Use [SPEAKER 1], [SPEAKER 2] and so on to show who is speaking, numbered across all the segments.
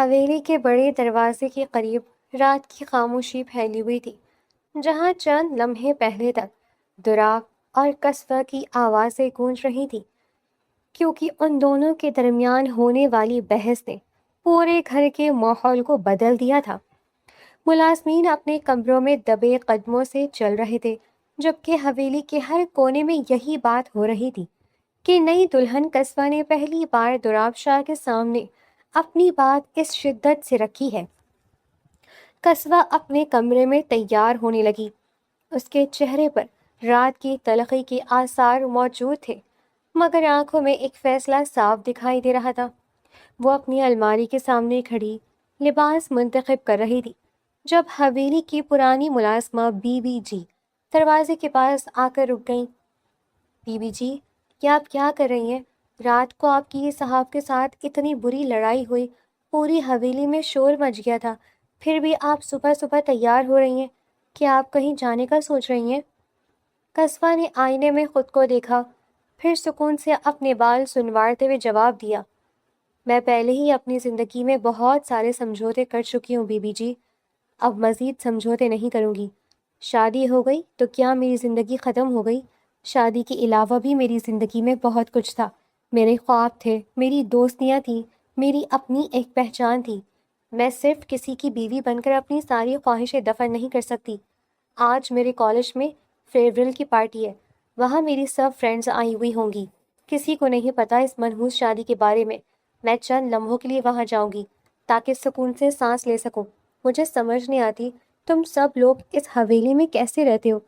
[SPEAKER 1] حویلی کے بڑے دروازے کے قریب رات کی خاموشی پھیلی ہوئی تھی، جہاں چند لمحے پہلے تک دراف اور قصبہ کی آوازیں گونج رہی تھیں، کیونکہ ان دونوں کے درمیان ہونے والی بحث نے پورے گھر کے ماحول کو بدل دیا تھا۔ ملازمین اپنے کمروں میں دبے قدموں سے چل رہے تھے، جبکہ حویلی کے ہر کونے میں یہی بات ہو رہی تھی کہ نئی دلہن قصبہ نے پہلی بار دوراب شاہ کے سامنے اپنی بات اس شدت سے رکھی ہے۔ قصبہ اپنے کمرے میں تیار ہونے لگی۔ اس کے چہرے پر رات کی تلخی کے آثار موجود تھے، مگر آنکھوں میں ایک فیصلہ صاف دکھائی دے رہا تھا۔ وہ اپنی الماری کے سامنے کھڑی لباس منتخب کر رہی تھی جب حویلی کی پرانی ملازمہ بی بی جی دروازے کے پاس آ کر رک گئیں۔ بی بی جی، یہ آپ کیا کر رہی ہیں؟ رات کو آپ کی صاحب کے ساتھ اتنی بری لڑائی ہوئی، پوری حویلی میں شور مچ گیا تھا، پھر بھی آپ صبح صبح تیار ہو رہی ہیں۔ کیا آپ کہیں جانے کا سوچ رہی ہیں؟ قصبہ نے آئینے میں خود کو دیکھا، پھر سکون سے اپنے بال سنوارتے ہوئے جواب دیا، میں پہلے ہی اپنی زندگی میں بہت سارے سمجھوتے کر چکی ہوں بی بی جی، اب مزید سمجھوتے نہیں کروں گی۔ شادی ہو گئی تو کیا میری زندگی ختم ہو گئی؟ شادی کے علاوہ بھی میری زندگی میں بہت کچھ تھا، میرے خواب تھے، میری دوستیاں تھیں، میری اپنی ایک پہچان تھی۔ میں صرف کسی کی بیوی بن کر اپنی ساری خواہشیں دفن نہیں کر سکتی۔ آج میرے کالج میں فیئرویل کی پارٹی ہے، وہاں میری سب فرینڈز آئی ہوئی ہوں گی، کسی کو نہیں پتہ اس منحوس شادی کے بارے میں چند لمحوں کے لیے وہاں جاؤں گی تاکہ سکون سے سانس لے سکوں۔ مجھے سمجھ نہیں آتی تم سب لوگ اس حویلی میں کیسے رہتے ہو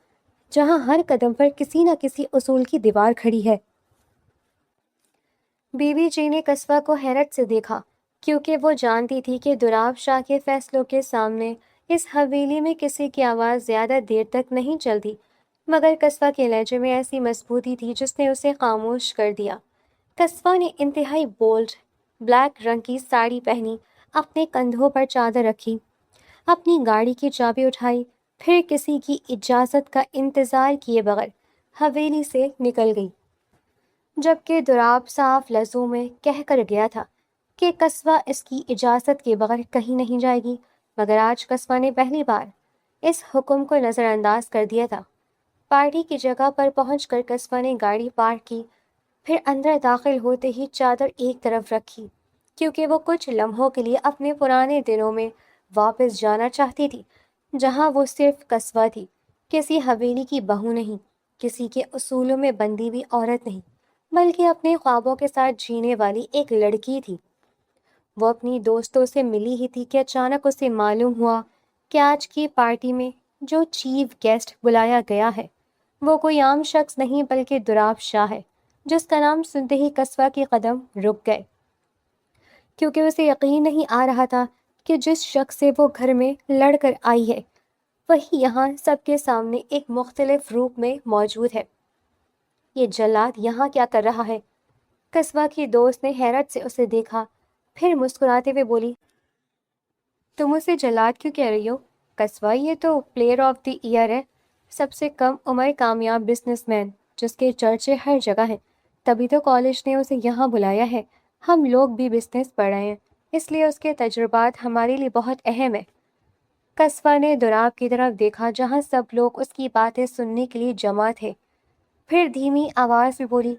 [SPEAKER 1] جہاں ہر قدم پر کسی نہ کسی اصول کی دیوار کھڑی ہے۔ بی بی جی نے قصبہ کو حیرت سے دیکھا، کیونکہ وہ جانتی تھی کہ دوراب شاہ کے فیصلوں کے سامنے اس حویلی میں کسی کی آواز زیادہ دیر تک نہیں چلتی، مگر قصبہ کے لہجے میں ایسی مضبوطی تھی جس نے اسے خاموش کر دیا۔ قصبہ نے انتہائی بولڈ بلیک رنگ کی ساڑی پہنی، اپنے کندھوں پر چادر رکھی، اپنی گاڑی کی چابی اٹھائی، پھر کسی کی اجازت کا انتظار کیے بغیر حویلی سے نکل گئی، جبکہ دوراب صاف لفظوں میں کہہ کر گیا تھا کہ قصبہ اس کی اجازت کے بغیر کہیں نہیں جائے گی، مگر آج قصبہ نے پہلی بار اس حکم کو نظر انداز کر دیا تھا۔ پارٹی کی جگہ پر پہنچ کر قصبہ نے گاڑی پارک کی، پھر اندر داخل ہوتے ہی چادر ایک طرف رکھی، کیونکہ وہ کچھ لمحوں کے لیے اپنے پرانے دنوں میں واپس جانا چاہتی تھی، جہاں وہ صرف قصبہ تھی، کسی حویلی کی بہو نہیں، کسی کے اصولوں میں بندھی ہوئی عورت نہیں، بلکہ اپنے خوابوں کے ساتھ جینے والی ایک لڑکی تھی۔ وہ اپنی دوستوں سے ملی ہی تھی کہ اچانک اسے معلوم ہوا کہ آج کی پارٹی میں جو چیف گیسٹ بلایا گیا ہے وہ کوئی عام شخص نہیں بلکہ دوراب شاہ ہے، جس کا نام سنتے ہی قصبہ کے قدم رک گئے، کیونکہ اسے یقین نہیں آ رہا تھا کہ جس شخص سے وہ گھر میں لڑ کر آئی ہے وہی یہاں سب کے سامنے ایک مختلف روپ میں موجود ہے۔ یہ جلاد یہاں کیا کر رہا ہے؟ قصبہ کی دوست نے حیرت سے اسے دیکھا، پھر مسکراتے ہوئے بولی، تم اسے جلاد کیوں کہہ رہی ہو؟ قصبہ، یہ تو پلیئر آف دی ایئر ہے، سب سے کم عمر کامیاب بزنس مین جس کے چرچے ہر جگہ ہیں، تبھی تو کالج نے اسے یہاں بلایا ہے۔ ہم لوگ بھی بزنس پڑھ رہے ہیں، اس لیے اس کے تجربات ہمارے لیے بہت اہم ہیں۔ قصبہ نے دوراب کی طرف دیکھا جہاں سب لوگ اس کی باتیں سننے کے لیے جمع تھے، پھر دھیمی آواز میں بولی،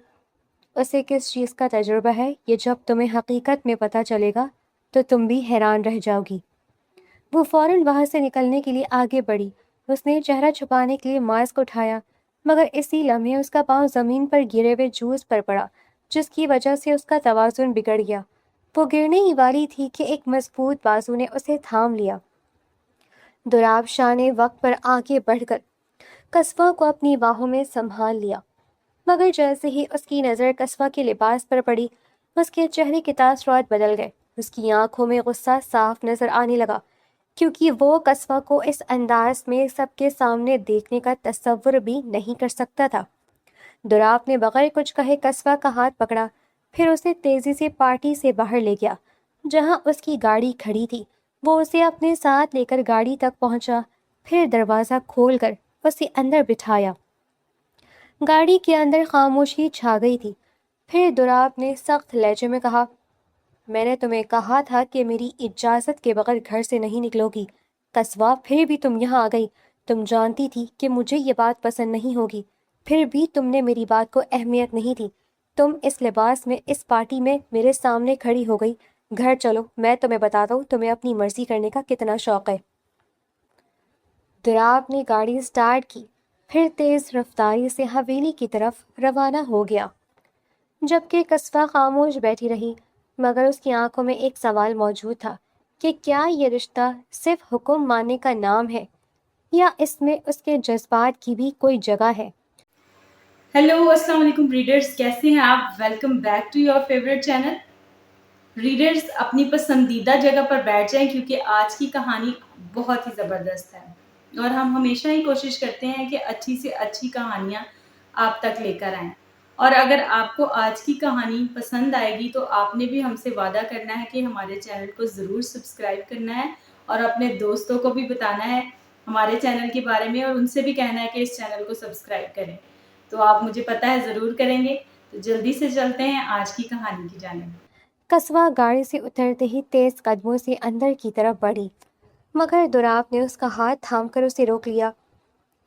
[SPEAKER 1] اسے کس چیز کا تجربہ ہے؟ یہ جب تمہیں حقیقت میں پتہ چلے گا تو تم بھی حیران رہ جاؤ گی۔ وہ فوراً وہاں سے نکلنے کے لیے آگے بڑھی، اس نے چہرہ چھپانے کے لیے ماسک اٹھایا، مگر اسی لمحے اس کا پاؤں زمین پر گرے ہوئے جوس پر پڑا، جس کی وجہ سے اس کا توازن بگڑ گیا۔ وہ گرنے ہی والی تھی کہ ایک مضبوط بازو نے اسے تھام لیا۔ دوراب شاہ نے وقت پر آگے بڑھ کر قصبہ کو اپنی باہوں میں سنبھال لیا، مگر جیسے ہی اس کی نظر قصبہ کے لباس پر پڑی، اس کے چہرے کے تاثرات بدل گئے۔ اس کی آنکھوں میں غصہ صاف نظر آنے لگا، کیونکہ وہ قصبہ کو اس انداز میں سب کے سامنے دیکھنے کا تصور بھی نہیں کر سکتا تھا۔ دوراب نے بغیر کچھ کہے قصبہ کا ہاتھ پکڑا، پھر اسے تیزی سے پارٹی سے باہر لے گیا جہاں اس کی گاڑی کھڑی تھی۔ وہ اسے اپنے ساتھ لے کر گاڑی تک پہنچا، پھر دروازہ کھول کر اسے اندر بٹھایا۔ گاڑی کے اندر خاموشی چھا گئی تھی، پھر دوراب نے سخت لہجے میں کہا، میں نے تمہیں کہا تھا کہ میری اجازت کے بغیر گھر سے نہیں نکلو گی۔ قصوہ، پھر بھی تم یہاں آ گئی۔ تم جانتی تھی کہ مجھے یہ بات پسند نہیں ہوگی، پھر بھی تم نے میری بات کو اہمیت نہیں دی۔ تم اس لباس میں اس پارٹی میں میرے سامنے کھڑی ہو گئی۔ گھر چلو، میں تمہیں بتاتا ہوں تمہیں اپنی مرضی کرنے کا کتنا شوق ہے۔ دراب نے گاڑی سٹارٹ کی، پھر تیز رفتاری سے حویلی کی طرف روانہ ہو گیا، جبکہ قصوہ خاموش بیٹھی رہی، مگر اس کی آنکھوں میں ایک سوال موجود تھا کہ کیا یہ رشتہ صرف حکم ماننے کا نام ہے یا اس میں اس کے جذبات کی بھی کوئی جگہ ہے؟
[SPEAKER 2] ہیلو، السلام علیکم ریڈرز، کیسے ہیں آپ؟ Welcome back to your favourite channel. Readers اپنی پسندیدہ جگہ پر بیٹھ جائیں کیونکہ آج کی کہانی بہت ہی زبردست ہے، اور ہم ہمیشہ ہی کوشش کرتے ہیں کہ اچھی سے اچھی کہانیاں آپ تک لے کر آئیں۔ اور اگر آپ کو آج کی کہانی پسند آئے گی تو آپ نے بھی ہم سے وعدہ کرنا ہے کہ ہمارے چینل کو ضرور سبسکرائب کرنا ہے اور اپنے دوستوں کو بھی بتانا ہے ہمارے چینل کے بارے میں، اور ان سے بھی کہنا ہے کہ اس چینل کو سبسکرائب کریں۔ تو آپ مجھے پتہ ہے ضرور کریں گے، تو جلدی سے چلتے ہیں آج کی کہانی کی جانب۔
[SPEAKER 1] قصوہ گاڑی سے اترتے ہی تیز قدموں سے اندر کی طرف بڑھی، مگر دراب نے اس کا ہاتھ تھام کر اسے روک لیا۔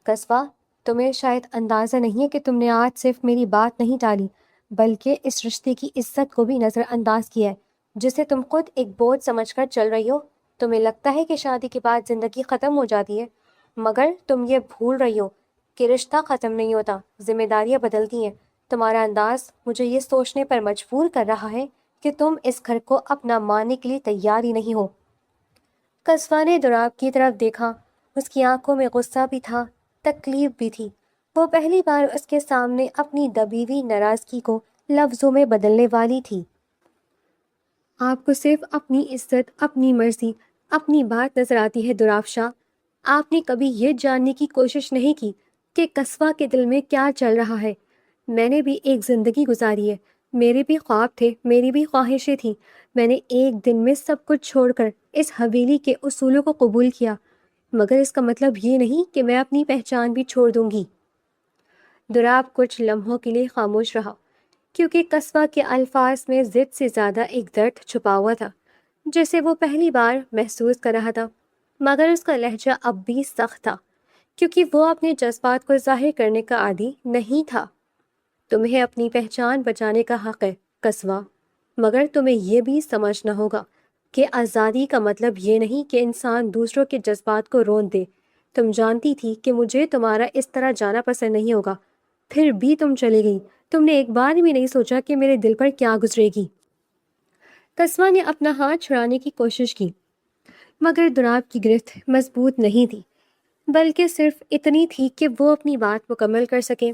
[SPEAKER 1] قصوہ، تمہیں شاید اندازہ نہیں ہے کہ تم نے آج صرف میری بات نہیں ٹالی بلکہ اس رشتے کی عزت کو بھی نظر انداز کیا ہے، جسے تم خود ایک بوجھ سمجھ کر چل رہی ہو۔ تمہیں لگتا ہے کہ شادی کے بعد زندگی ختم ہو جاتی ہے، مگر تم یہ بھول رہی ہو کہ رشتہ ختم نہیں ہوتا، ذمہ داریاں بدلتی ہیں۔ تمہارا انداز مجھے یہ سوچنے پر مجبور کر رہا ہے کہ تم اس گھر کو اپنا ماننے کے لیے تیار ہی نہیں ہو۔ قصوہ نے دراب کی طرف دیکھا، اس کی آنکھوں میں غصہ بھی تھا، تکلیف بھی تھی۔ وہ پہلی بار اس کے سامنے اپنی دبی ہوئی ناراضگی کو لفظوں میں بدلنے والی تھی۔ آپ کو صرف اپنی عزت، اپنی مرضی، اپنی بات نظر آتی ہے دراب شاہ۔ آپ نے کبھی یہ جاننے کی کوشش نہیں کی کہ قصوہ کے دل میں کیا چل رہا ہے۔ میں نے بھی ایک زندگی گزاری ہے، میرے بھی خواب تھے، میری بھی خواہشیں تھیں۔ میں نے ایک دن میں سب کچھ چھوڑ کر اس حویلی کے اصولوں کو قبول کیا، مگر اس کا مطلب یہ نہیں کہ میں اپنی پہچان بھی چھوڑ دوں گی۔ دراب کچھ لمحوں کے لیے خاموش رہا، کیونکہ قصوہ کے الفاظ میں ضد سے زیادہ ایک درد چھپا ہوا تھا جسے وہ پہلی بار محسوس کر رہا تھا، مگر اس کا لہجہ اب بھی سخت تھا، کیونکہ وہ اپنے جذبات کو ظاہر کرنے کا عادی نہیں تھا۔ تمہیں اپنی پہچان بچانے کا حق ہے قصوہ، مگر تمہیں یہ بھی سمجھنا ہوگا کہ آزادی کا مطلب یہ نہیں کہ انسان دوسروں کے جذبات کو رون دے۔ تم جانتی تھی کہ مجھے تمہارا اس طرح جانا پسند نہیں ہوگا، پھر بھی تم چلی گئی۔ تم نے ایک بار بھی نہیں سوچا کہ میرے دل پر کیا گزرے گی۔ قصوہ نے اپنا ہاتھ چھڑانے کی کوشش کی، مگر دراب کی گرفت مضبوط نہیں تھی، بلکہ صرف اتنی تھی کہ وہ اپنی بات مکمل کر سکے۔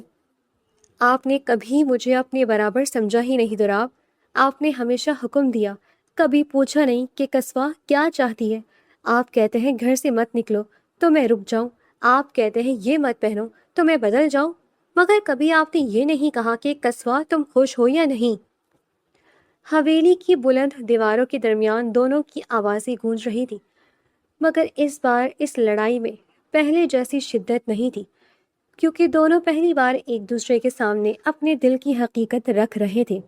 [SPEAKER 1] آپ نے کبھی مجھے اپنے برابر سمجھا ہی نہیں دراب۔ آپ نے ہمیشہ حکم دیا، کبھی پوچھا نہیں کہ قصوہ کیا چاہتی ہے۔ آپ کہتے ہیں گھر سے مت نکلو تو میں رک جاؤں، آپ کہتے ہیں یہ مت پہنو تو میں بدل جاؤں، مگر کبھی آپ نے یہ نہیں کہا کہ قصوہ تم خوش ہو یا نہیں۔ حویلی کی بلند دیواروں کے درمیان دونوں کی آوازیں گونج رہی تھی، مگر اس بار اس لڑائی میں پہلے جیسی شدت نہیں تھی، کیونکہ دونوں پہلی بار ایک دوسرے کے سامنے اپنے دل کی حقیقت رکھ رہے تھے۔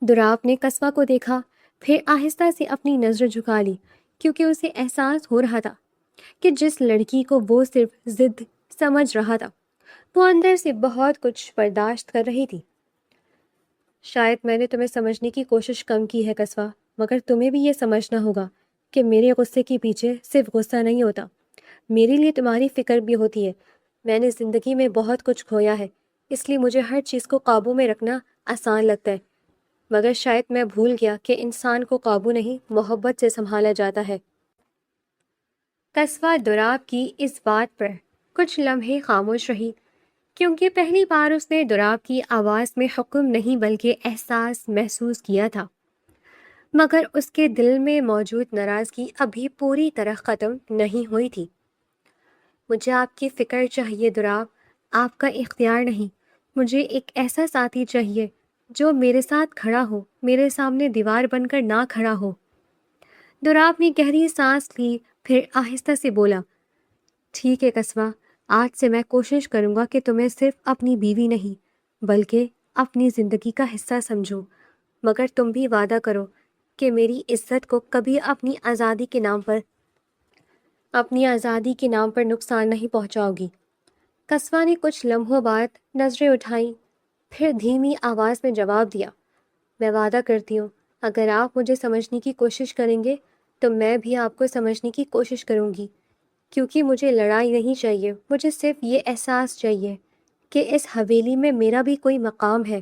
[SPEAKER 1] دراب نے قصوہ کو دیکھا، پھر آہستہ سے اپنی نظر جھکا لی، کیونکہ اسے احساس ہو رہا تھا کہ جس لڑکی کو وہ صرف ضد سمجھ رہا تھا، وہ اندر سے بہت کچھ برداشت کر رہی تھی۔ شاید میں نے تمہیں سمجھنے کی کوشش کم کی ہے قصوہ، مگر تمہیں بھی یہ سمجھنا ہوگا کہ میرے غصے کے پیچھے صرف غصہ نہیں ہوتا، میرے لیے تمہاری فکر بھی ہوتی ہے۔ میں نے زندگی میں بہت کچھ کھویا ہے، اس لیے مجھے ہر چیز کو قابو میں رکھنا آسان لگتا ہے، مگر شاید میں بھول گیا کہ انسان کو قابو نہیں، محبت سے سنبھالا جاتا ہے۔ قصوہ دراب کی اس بات پر کچھ لمحے خاموش رہی، کیونکہ پہلی بار اس نے دراب کی آواز میں حکم نہیں بلکہ احساس محسوس کیا تھا، مگر اس کے دل میں موجود ناراضگی ابھی پوری طرح ختم نہیں ہوئی تھی۔ مجھے آپ کی فکر چاہیے دراب، آپ کا اختیار نہیں۔ مجھے ایک ایسا ساتھی چاہیے جو میرے ساتھ کھڑا ہو، میرے سامنے دیوار بن کر نہ کھڑا ہو۔ دراب نے گہری سانس لی، پھر آہستہ سے بولا، ٹھیک ہے قصوہ، آج سے میں کوشش کروں گا کہ تمہیں صرف اپنی بیوی نہیں بلکہ اپنی زندگی کا حصہ سمجھوں، مگر تم بھی وعدہ کرو کہ میری عزت کو کبھی اپنی آزادی کے نام پر نقصان نہیں پہنچاؤ گی۔ قصوہ نے کچھ لمحوں بعد نظریں اٹھائیں، پھر دھیمی آواز میں جواب دیا، میں وعدہ کرتی ہوں اگر آپ مجھے سمجھنے کی کوشش کریں گے تو میں بھی آپ کو سمجھنے کی کوشش کروں گی، کیونکہ مجھے لڑائی نہیں چاہیے، مجھے صرف یہ احساس چاہیے کہ اس حویلی میں میرا بھی کوئی مقام ہے،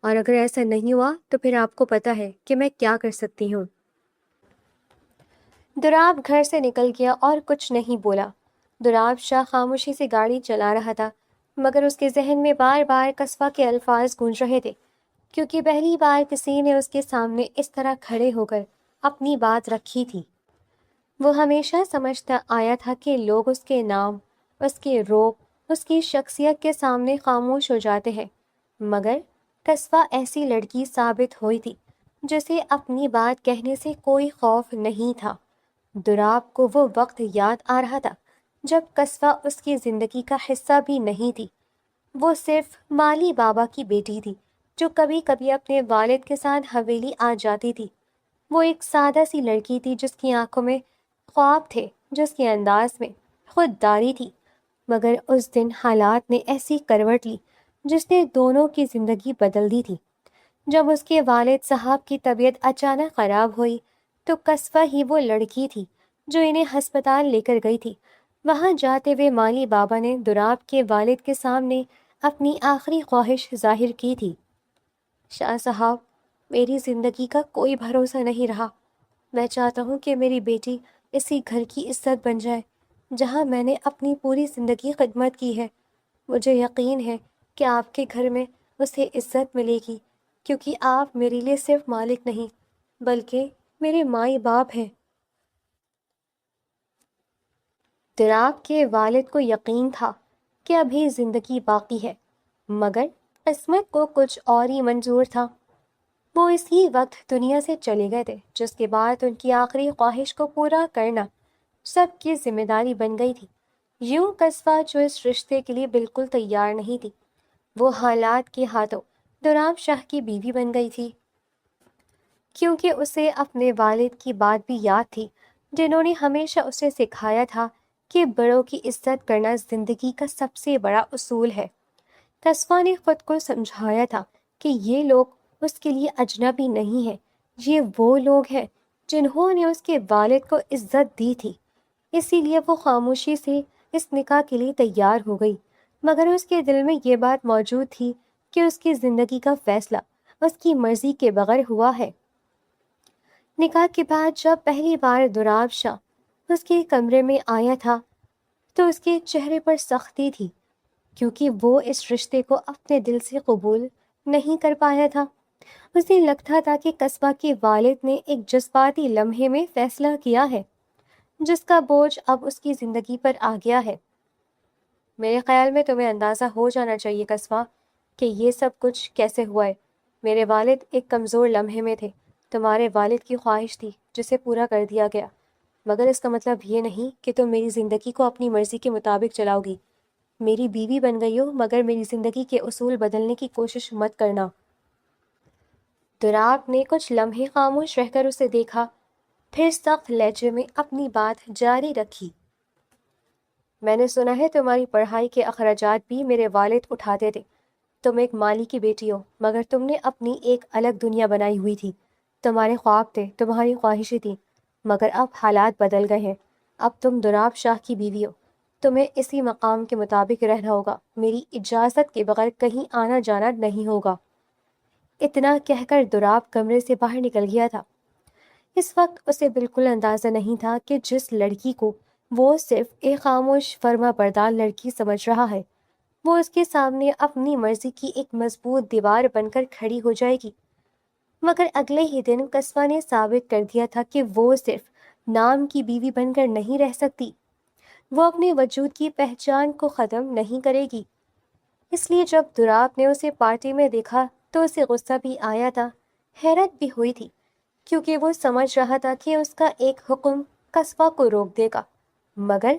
[SPEAKER 1] اور اگر ایسا نہیں ہوا تو پھر آپ کو پتہ ہے کہ میں کیا کر سکتی ہوں۔ دراب گھر سے نکل گیا اور کچھ نہیں بولا۔ دراب شاہ خاموشی سے گاڑی چلا رہا تھا، مگر اس کے ذہن میں بار بار قصوہ کے الفاظ گونج رہے تھے، کیونکہ پہلی بار کسی نے اس کے سامنے اس طرح کھڑے ہو کر اپنی بات رکھی تھی۔ وہ ہمیشہ سمجھتا آیا تھا کہ لوگ اس کے نام، اس کے روب، اس کی شخصیت کے سامنے خاموش ہو جاتے ہیں، مگر قصوہ ایسی لڑکی ثابت ہوئی تھی جسے اپنی بات کہنے سے کوئی خوف نہیں تھا۔ دراب کو وہ وقت یاد آ رہا تھا جب قصوہ اس کی زندگی کا حصہ بھی نہیں تھی، وہ صرف مالی بابا کی بیٹی تھی جو کبھی کبھی اپنے والد کے ساتھ حویلی آ جاتی تھی۔ وہ ایک سادہ سی لڑکی تھی جس کی آنکھوں میں خواب تھے، جس کے انداز میں خودداری تھی، مگر اس دن حالات نے ایسی کروٹ لی جس نے دونوں کی زندگی بدل دی تھی۔ جب اس کے والد صاحب کی طبیعت اچانک خراب ہوئی تو قصوہ ہی وہ لڑکی تھی جو انہیں ہسپتال لے کر گئی تھی۔ وہاں جاتے ہوئے مالی بابا نے دراب کے والد کے سامنے اپنی آخری خواہش ظاہر کی تھی، شاہ صاحب، میری زندگی کا کوئی بھروسہ نہیں رہا، میں چاہتا ہوں کہ میری بیٹی اسی گھر کی عزت بن جائے جہاں میں نے اپنی پوری زندگی خدمت کی ہے۔ مجھے یقین ہے کہ آپ کے گھر میں اسے عزت ملے گی، کیونکہ آپ میرے لیے صرف مالک نہیں بلکہ میرے مائی باپ ہیں۔ دراب کے والد کو یقین تھا کہ ابھی زندگی باقی ہے، مگر قسمت کو کچھ اور ہی منظور تھا۔ وہ اسی وقت دنیا سے چلے گئے تھے جس کے بعد ان کی آخری خواہش کو پورا کرنا سب کی ذمہ داری بن گئی تھی۔ یوں قصوہ جو اس رشتے کے لیے بالکل تیار نہیں تھی، وہ حالات کے ہاتھوں دراب شاہ کی بیوی بن گئی تھی، کیونکہ اسے اپنے والد کی بات بھی یاد تھی جنہوں نے ہمیشہ اسے سکھایا تھا کہ بڑوں کی عزت کرنا زندگی کا سب سے بڑا اصول ہے۔ قصوہ نے خود کو سمجھایا تھا کہ یہ لوگ اس کے لیے اجنبی نہیں ہیں، یہ وہ لوگ ہیں جنہوں نے اس کے والد کو عزت دی تھی، اسی لیے وہ خاموشی سے اس نکاح کے لیے تیار ہو گئی، مگر اس کے دل میں یہ بات موجود تھی کہ اس کی زندگی کا فیصلہ اس کی مرضی کے بغیر ہوا ہے۔ نکاح کے بعد جب پہلی بار دراب شاہ اس کے کمرے میں آیا تھا تو اس کے چہرے پر سختی تھی، کیونکہ وہ اس رشتے کو اپنے دل سے قبول نہیں کر پایا تھا۔ اسے لگتا تھا کہ قصبہ کے والد نے ایک جذباتی لمحے میں فیصلہ کیا ہے جس کا بوجھ اب اس کی زندگی پر آ گیا ہے۔ میرے خیال میں تمہیں اندازہ ہو جانا چاہیے قصبہ کہ یہ سب کچھ کیسے ہوا ہے۔ میرے والد ایک کمزور لمحے میں تھے، تمہارے والد کی خواہش تھی جسے پورا کر دیا گیا، مگر اس کا مطلب یہ نہیں کہ تم میری زندگی کو اپنی مرضی کے مطابق چلاؤ گی۔ میری بیوی بن گئی ہو مگر میری زندگی کے اصول بدلنے کی کوشش مت کرنا۔ دراب نے کچھ لمحے خاموش رہ کر اسے دیکھا، پھر سخت لہجے میں اپنی بات جاری رکھی۔ میں نے سنا ہے تمہاری پڑھائی کے اخراجات بھی میرے والد اٹھاتے تھے۔ تم ایک مالی کی بیٹی ہو، مگر تم نے اپنی ایک الگ دنیا بنائی ہوئی تھی۔ تمہارے خواب تھے، تمہاری خواہشیں تھیں، مگر اب حالات بدل گئے ہیں۔ اب تم دراب شاہ کی بیوی ہو، تمہیں اسی مقام کے مطابق رہنا ہوگا، میری اجازت کے بغیر کہیں آنا جانا نہیں ہوگا۔ اتنا کہہ کر دراب کمرے سے باہر نکل گیا تھا۔ اس وقت اسے بالکل اندازہ نہیں تھا کہ جس لڑکی کو وہ صرف ایک خاموش فرما بردار لڑکی سمجھ رہا ہے، وہ اس کے سامنے اپنی مرضی کی ایک مضبوط دیوار بن کر کھڑی ہو جائے گی۔ مگر اگلے ہی دن قصوہ نے ثابت کر دیا تھا کہ وہ صرف نام کی بیوی بن کر نہیں رہ سکتی، وہ اپنے وجود کی پہچان کو ختم نہیں کرے گی۔ اس لیے جب دراب نے اسے پارٹی میں دیکھا تو اسے غصہ بھی آیا تھا، حیرت بھی ہوئی تھی، کیونکہ وہ سمجھ رہا تھا کہ اس کا ایک حکم قصوہ کو روک دے گا، مگر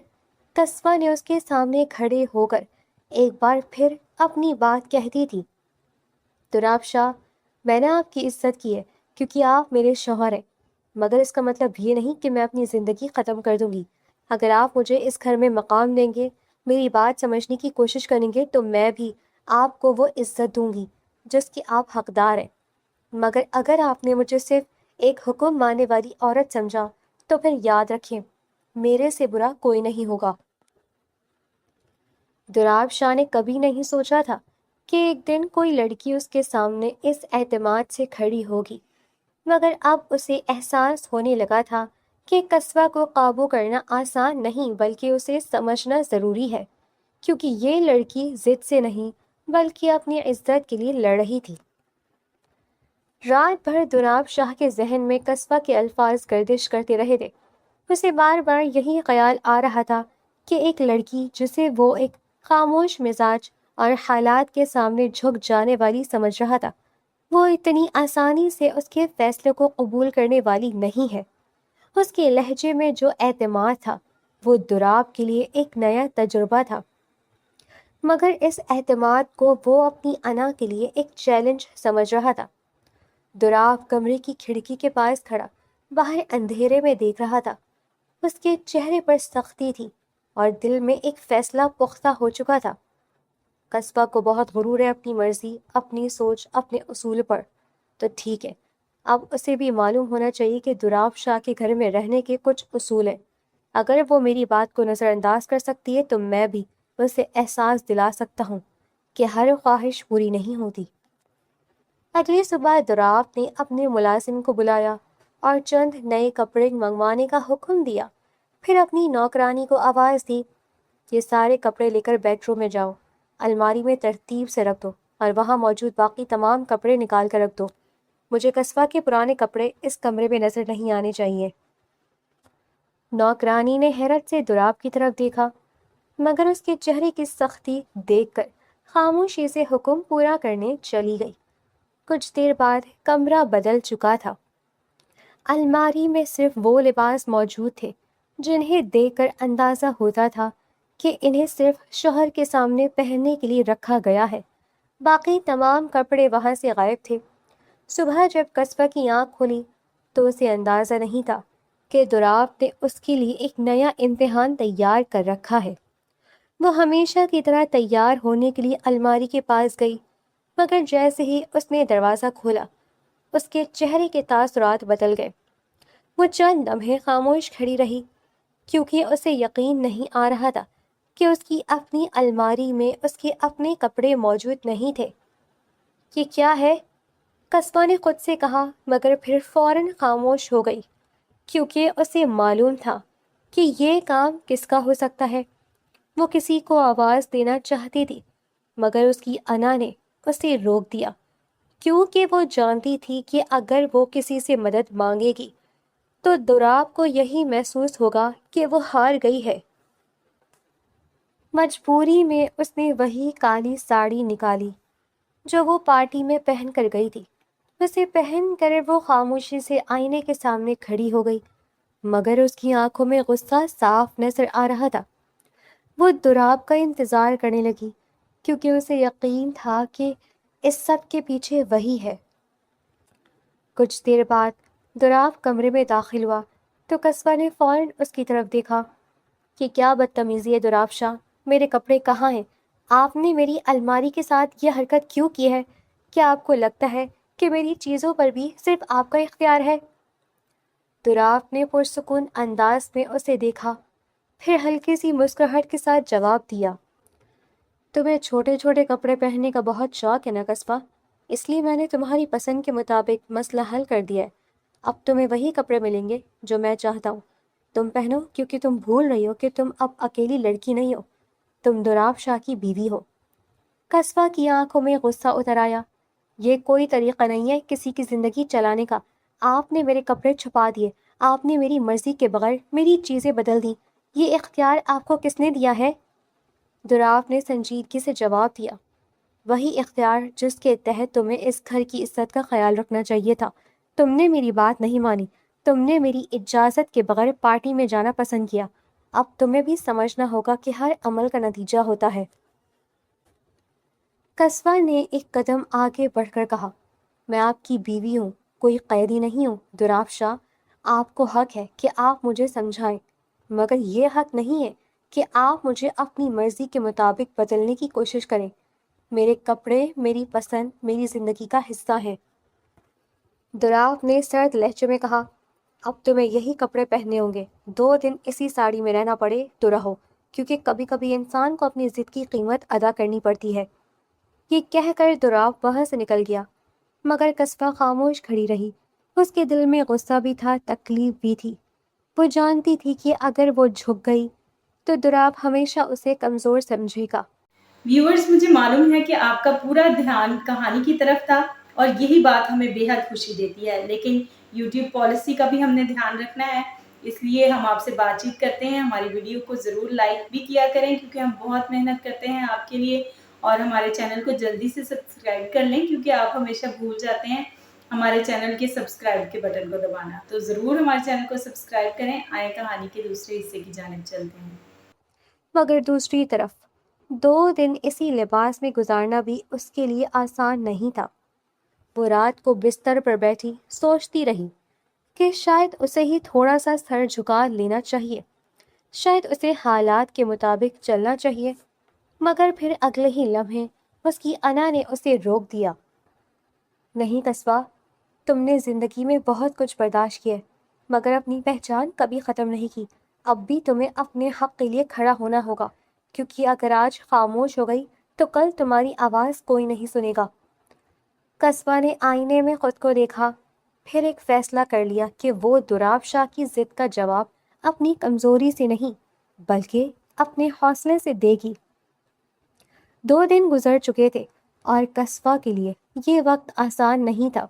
[SPEAKER 1] قصوہ نے اس کے سامنے کھڑے ہو کر ایک بار پھر اپنی بات کہہ دی تھی۔ دراب شاہ، میں نے آپ کی عزت کی ہے کیونکہ آپ میرے شوہر ہیں، مگر اس کا مطلب یہ نہیں کہ میں اپنی زندگی ختم کر دوں گی۔ اگر آپ مجھے اس گھر میں مقام دیں گے، میری بات سمجھنے کی کوشش کریں گے، تو میں بھی آپ کو وہ عزت دوں گی جس کی آپ حقدار ہیں۔ مگر اگر آپ نے مجھے صرف ایک حکم ماننے والی عورت سمجھا تو پھر یاد رکھیں، میرے سے برا کوئی نہیں ہوگا۔ دولاب شاہ نے کبھی نہیں سوچا تھا کہ ایک دن کوئی لڑکی اس کے سامنے اس اعتماد سے کھڑی ہوگی، مگر اب اسے احساس ہونے لگا تھا کہ قصوہ کو قابو کرنا آسان نہیں بلکہ اسے سمجھنا ضروری ہے، کیونکہ یہ لڑکی ضد سے نہیں بلکہ اپنی عزت کے لیے لڑ رہی تھی۔ رات بھر دولاب شاہ کے ذہن میں قصوہ کے الفاظ گردش کرتے رہے تھے۔ اسے بار بار یہی خیال آ رہا تھا کہ ایک لڑکی جسے وہ ایک خاموش مزاج اور حالات کے سامنے جھک جانے والی سمجھ رہا تھا، وہ اتنی آسانی سے اس کے فیصلے کو قبول کرنے والی نہیں ہے۔ اس کے لہجے میں جو اعتماد تھا وہ دولاب کے لیے ایک نیا تجربہ تھا، مگر اس اعتماد کو وہ اپنی انا کے لیے ایک چیلنج سمجھ رہا تھا۔ دولاب کمرے کی کھڑکی کے پاس کھڑا باہر اندھیرے میں دیکھ رہا تھا۔ اس کے چہرے پر سختی تھی اور دل میں ایک فیصلہ پختہ ہو چکا تھا۔ قصبہ کو بہت غرور ہے اپنی مرضی، اپنی سوچ، اپنے اصول پر، تو ٹھیک ہے، اب اسے بھی معلوم ہونا چاہیے کہ دولاب شاہ کے گھر میں رہنے کے کچھ اصول ہیں۔ اگر وہ میری بات کو نظر انداز کر سکتی ہے تو میں بھی اسے احساس دلا سکتا ہوں کہ ہر خواہش پوری نہیں ہوتی۔ اگلی صبح دولاب نے اپنے ملازم کو بلایا اور چند نئے کپڑے منگوانے کا حکم دیا۔ پھر اپنی نوکرانی کو آواز دی، یہ سارے کپڑے لے کر بیڈ روم میں جاؤ، الماری میں ترتیب سے رکھ دو اور وہاں موجود باقی تمام کپڑے نکال کر رکھ دو۔ مجھے قصوہ کے پرانے کپڑے اس کمرے میں نظر نہیں آنے چاہیے۔ نوکرانی نے حیرت سے دولاب کی طرف دیکھا، مگر اس کے چہرے کی سختی دیکھ کر خاموشی سے حکم پورا کرنے چلی گئی۔ کچھ دیر بعد کمرہ بدل چکا تھا۔ الماری میں صرف وہ لباس موجود تھے جنہیں دیکھ کر اندازہ ہوتا تھا کہ انہیں صرف شوہر کے سامنے پہننے کے لیے رکھا گیا ہے۔ باقی تمام کپڑے وہاں سے غائب تھے۔ صبح جب قصبہ کی آنکھ کھلی تو اسے اندازہ نہیں تھا کہ دولاب نے اس کے لیے ایک نیا امتحان تیار کر رکھا ہے۔ وہ ہمیشہ کی طرح تیار ہونے کے لیے الماری کے پاس گئی، مگر جیسے ہی اس نے دروازہ کھولا اس کے چہرے کے تاثرات بدل گئے۔ وہ چند لمحے خاموش کھڑی رہی، کیونکہ اسے یقین نہیں آ رہا تھا کہ اس کی اپنی الماری میں اس کے اپنے کپڑے موجود نہیں تھے۔ یہ کیا ہے؟ قصبہ نے خود سے کہا، مگر پھر فوراً خاموش ہو گئی، کیونکہ اسے معلوم تھا کہ یہ کام کس کا ہو سکتا ہے۔ وہ کسی کو آواز دینا چاہتی تھی، مگر اس کی انا نے اسے روک دیا، کیونکہ وہ جانتی تھی کہ اگر وہ کسی سے مدد مانگے گی تو دولاب کو یہی محسوس ہوگا کہ وہ ہار گئی ہے۔ مجبوری میں اس نے وہی کالی ساڑی نکالی جو وہ پارٹی میں پہن کر گئی تھی۔ اسے پہن کر وہ خاموشی سے آئینے کے سامنے کھڑی ہو گئی، مگر اس کی آنکھوں میں غصہ صاف نظر آ رہا تھا۔ وہ دولاب کا انتظار کرنے لگی، کیونکہ اسے یقین تھا کہ اس سب کے پیچھے وہی ہے۔ کچھ دیر بعد دولاب کمرے میں داخل ہوا تو قصبہ نے فوراً اس کی طرف دیکھا کہ کیا بدتمیزی ہے دولاب شاہ، میرے کپڑے کہاں ہیں؟ آپ نے میری الماری کے ساتھ یہ حرکت کیوں کی ہے؟ کیا آپ کو لگتا ہے کہ میری چیزوں پر بھی صرف آپ کا اختیار ہے؟ دولاب نے پرسکون انداز میں اسے دیکھا، پھر ہلکی سی مسکراہٹ کے ساتھ جواب دیا، تمہیں چھوٹے چھوٹے کپڑے پہننے کا بہت شوق ہے نا قصبہ، اس لیے میں نے تمہاری پسند کے مطابق مسئلہ حل کر دیا ہے۔ اب تمہیں وہی کپڑے ملیں گے جو میں چاہتا ہوں۔ تم پہنو، کیونکہ تم بھول رہی ہو کہ تم اب اکیلی لڑکی نہیں ہو، تم دولاب شاہ کی بیوی ہو۔ قصبہ کی آنکھوں میں غصہ اتر آیا، یہ کوئی طریقہ نہیں ہے کسی کی زندگی چلانے کا۔ آپ نے میرے کپڑے چھپا دیے، آپ نے میری مرضی کے بغیر میری چیزیں بدل دیں، یہ اختیار آپ کو کس نے دیا ہے؟ دولاب نے سنجیدگی سے جواب دیا، وہی اختیار جس کے تحت تمہیں اس گھر کی عزت کا خیال رکھنا چاہیے تھا۔ تم نے میری بات نہیں مانی، تم نے میری اجازت کے بغیر پارٹی میں جانا پسند کیا۔ اب تمہیں بھی سمجھنا ہوگا کہ ہر عمل کا نتیجہ ہوتا ہے۔ قصبہ نے ایک قدم آگے بڑھ کر کہا، میں آپ کی بیوی ہوں، کوئی قیدی نہیں ہوں دراب شاہ، آپ کو حق ہے کہ آپ مجھے سمجھائیں، مگر یہ حق نہیں ہے کہ آپ مجھے اپنی مرضی کے مطابق بدلنے کی کوشش کریں۔ میرے کپڑے میری پسند میری زندگی کا حصہ ہیں۔ دراف نے سرد لہجے میں کہا، اب تمہیں یہی کپڑے پہننے ہوں گے، 2 دن اسی ساڑی میں رہنا پڑے تو رہو، کیونکہ کبھی کبھی انسان کو اپنی ضد کی قیمت ادا کرنی پڑتی ہے۔ یہ کہہ کر دراف وہاں سے نکل گیا، مگر قصبہ خاموش کھڑی رہی۔ اس کے دل میں غصہ بھی تھا، تکلیف بھی تھی۔ وہ جانتی تھی کہ اگر وہ جھک گئی تو دراف ہمیشہ اسے کمزور سمجھے گا۔
[SPEAKER 2] ویورز، مجھے معلوم ہے کہ آپ کا پورا دھیان کہانی کی طرف تھا اور یہی بات ہمیں بے حد خوشی دیتی ہے، لیکن یوٹیوب پالیسی کا بھی ہم نے دھیان رکھنا ہے، اس لیے ہم آپ سے بات چیت کرتے ہیں۔ ہماری ویڈیو کو ضرور لائک بھی کیا کریں، کیونکہ ہم بہت محنت کرتے ہیں آپ کے لیے، اور ہمارے چینل کو جلدی سے سبسکرائب کر لیں، کیونکہ آپ ہمیشہ بھول جاتے ہیں ہمارے چینل کے سبسکرائب کے بٹن کو دبانا۔ تو ضرور ہمارے چینل کو سبسکرائب کریں۔ آئیں کہانی کے دوسرے حصے کی جانب چلتے ہیں۔
[SPEAKER 1] مگر دوسری طرف 2 دن اسی لباس میں گزارنا بھی اس کے لیے آسان نہیں تھا۔ وہ رات کو بستر پر بیٹھی سوچتی رہی کہ شاید اسے ہی تھوڑا سا سر جھکا لینا چاہیے، شاید اسے حالات کے مطابق چلنا چاہیے، مگر پھر اگلے ہی لمحے اس کی انا نے اسے روک دیا۔ نہیں قصبہ، تم نے زندگی میں بہت کچھ برداشت کیا، مگر اپنی پہچان کبھی ختم نہیں کی۔ اب بھی تمہیں اپنے حق کے لیے کھڑا ہونا ہوگا، کیونکہ اگر آج خاموش ہو گئی تو کل تمہاری آواز کوئی نہیں سنے گا۔ قصبہ نے آئینے میں خود کو دیکھا، پھر ایک فیصلہ کر لیا کہ وہ دراف شاہ کی ضد کا جواب اپنی کمزوری سے نہیں بلکہ اپنے حوصلے سے دے گی۔ 2 دن گزر چکے تھے اور قصبہ کے لیے یہ وقت آسان نہیں تھا،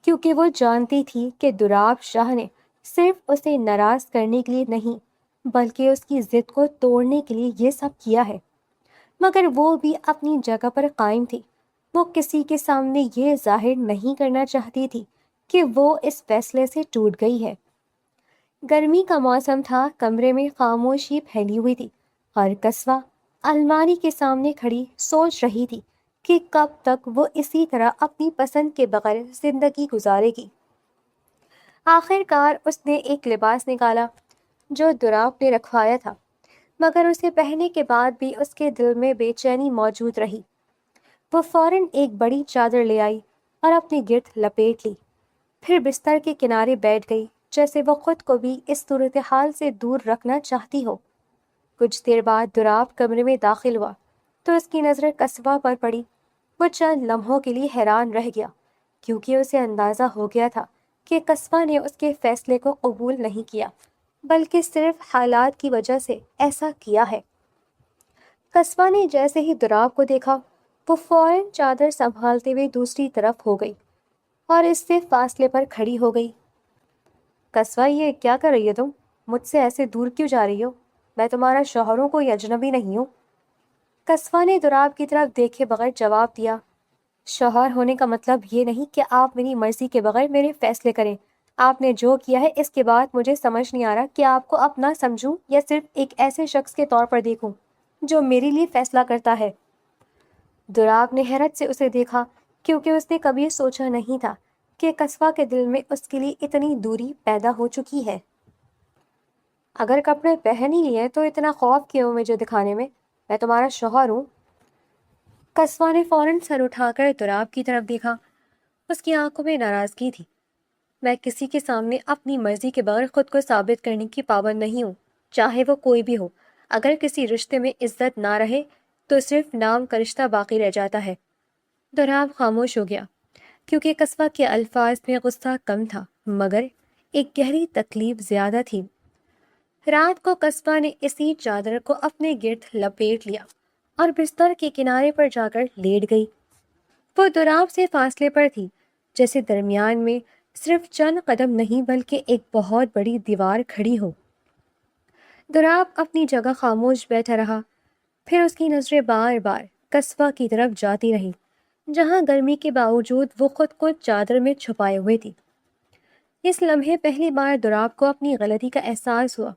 [SPEAKER 1] کیونکہ وہ جانتی تھی کہ دراف شاہ نے صرف اسے ناراض کرنے کے لیے نہیں بلکہ اس کی ضد کو توڑنے کے لیے یہ سب کیا ہے، مگر وہ بھی اپنی جگہ پر قائم تھی۔ وہ کسی کے سامنے یہ ظاہر نہیں کرنا چاہتی تھی کہ وہ اس فیصلے سے ٹوٹ گئی ہے۔ گرمی کا موسم تھا، کمرے میں خاموشی پھیلی ہوئی تھی اور قصبہ الماری کے سامنے کھڑی سوچ رہی تھی کہ کب تک وہ اسی طرح اپنی پسند کے بغیر زندگی گزارے گی۔ آخر کار اس نے ایک لباس نکالا جو دراف نے رکھوایا تھا، مگر اسے پہننے کے بعد بھی اس کے دل میں بے چینی موجود رہی۔ وہ فوراً ایک بڑی چادر لے آئی اور اپنے گرد لپیٹ لی، پھر بستر کے کنارے بیٹھ گئی جیسے وہ خود کو بھی اس صورتحال سے دور رکھنا چاہتی ہو۔ کچھ دیر بعد دراف کمرے میں داخل ہوا تو اس کی نظر قصبہ پر پڑی۔ وہ چند لمحوں کے لیے حیران رہ گیا، کیونکہ اسے اندازہ ہو گیا تھا کہ قصبہ نے اس کے فیصلے کو قبول نہیں کیا بلکہ صرف حالات کی وجہ سے ایسا کیا ہے۔ قصبہ نے جیسے ہی دراف کو دیکھا، وہ فوراً چادر سنبھالتے ہوئے دوسری طرف ہو گئی اور اس سے فاصلے پر کھڑی ہو گئی۔ قصبہ، یہ کیا کر رہی ہو تم؟ مجھ سے ایسے دور کیوں جا رہی ہو؟ میں تمہارا شوہر ہوں، کوئی اجنبی نہیں ہوں۔ قصبہ نے دراف کی طرف دیکھے بغیر جواب دیا، شوہر ہونے کا مطلب یہ نہیں کہ آپ میری مرضی کے بغیر میرے فیصلے کریں۔ آپ نے جو کیا ہے اس کے بعد مجھے سمجھ نہیں آ رہا کہ آپ کو اپنا سمجھوں یا صرف ایک ایسے شخص کے طور پر دیکھوں جو میرے لیے فیصلہ کرتا ہے۔ دراف نے حیرت سے اسے دیکھا، کیونکہ اس نے کبھی سوچا نہیں تھا کہ قصبہ کے دل میں اس کے لیے اتنی دوری پیدا ہو چکی ہے۔ اگر کپڑے پہن ہی لیے تو اتنا خوف کیوں مجھے دکھانے میں تمہارا شوہر ہوں۔ قصبہ نے فوراً سر اٹھا کر دراف کی طرف دیکھا، اس کی آنکھوں میں ناراضگی تھی۔ میں کسی کے سامنے اپنی مرضی کے بغیر خود کو ثابت کرنے کی پابند نہیں ہوں، چاہے وہ کوئی بھی ہو۔ اگر کسی رشتے میں عزت نہ رہے تو صرف نام کا رشتہ باقی رہ جاتا ہے۔ دراف خاموش ہو گیا، کیونکہ قصبہ کے الفاظ میں غصہ کم تھا مگر ایک گہری تکلیف زیادہ تھی۔ رات کو قصبہ نے اسی چادر کو اپنے گرد لپیٹ لیا اور بستر کے کنارے پر جا کر لیٹ گئی۔ وہ دراف سے فاصلے پر تھی، جیسے درمیان میں صرف چند قدم نہیں بلکہ ایک بہت بڑی دیوار کھڑی ہو۔ دراف اپنی جگہ خاموش بیٹھا رہا، پھر اس کی نظریں بار بار قصبہ کی طرف جاتی رہیں، جہاں گرمی کے باوجود وہ خود کو چادر میں چھپائے ہوئے تھی۔ اس لمحے پہلی بار دراف کو اپنی غلطی کا احساس ہوا۔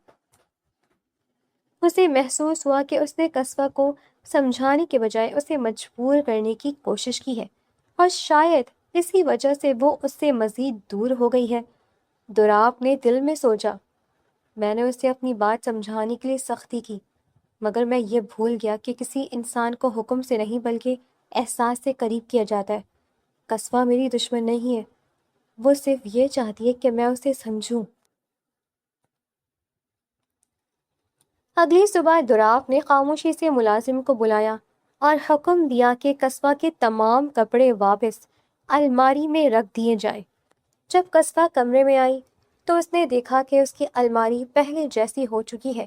[SPEAKER 1] اسے محسوس ہوا کہ اس نے قصبہ کو سمجھانے کے بجائے اسے مجبور کرنے کی کوشش کی ہے، اور شاید اسی وجہ سے وہ اس سے مزید دور ہو گئی ہے۔ دراپ نے دل میں سوچا، میں نے اسے اپنی بات سمجھانے کے لیے سختی کی، مگر میں یہ بھول گیا کہ کسی انسان کو حکم سے نہیں بلکہ احساس سے قریب کیا جاتا ہے۔ قصوہ میری دشمن نہیں ہے، وہ صرف یہ چاہتی ہے کہ میں اسے سمجھوں۔ اگلی صبح دراپ نے خاموشی سے ملازم کو بلایا اور حکم دیا کہ قصوہ کے تمام کپڑے واپس الماری میں رکھ دیے جائیں۔ جب قصوہ کمرے میں آئی تو اس نے دیکھا کہ اس کی الماری پہلے جیسی ہو چکی ہے۔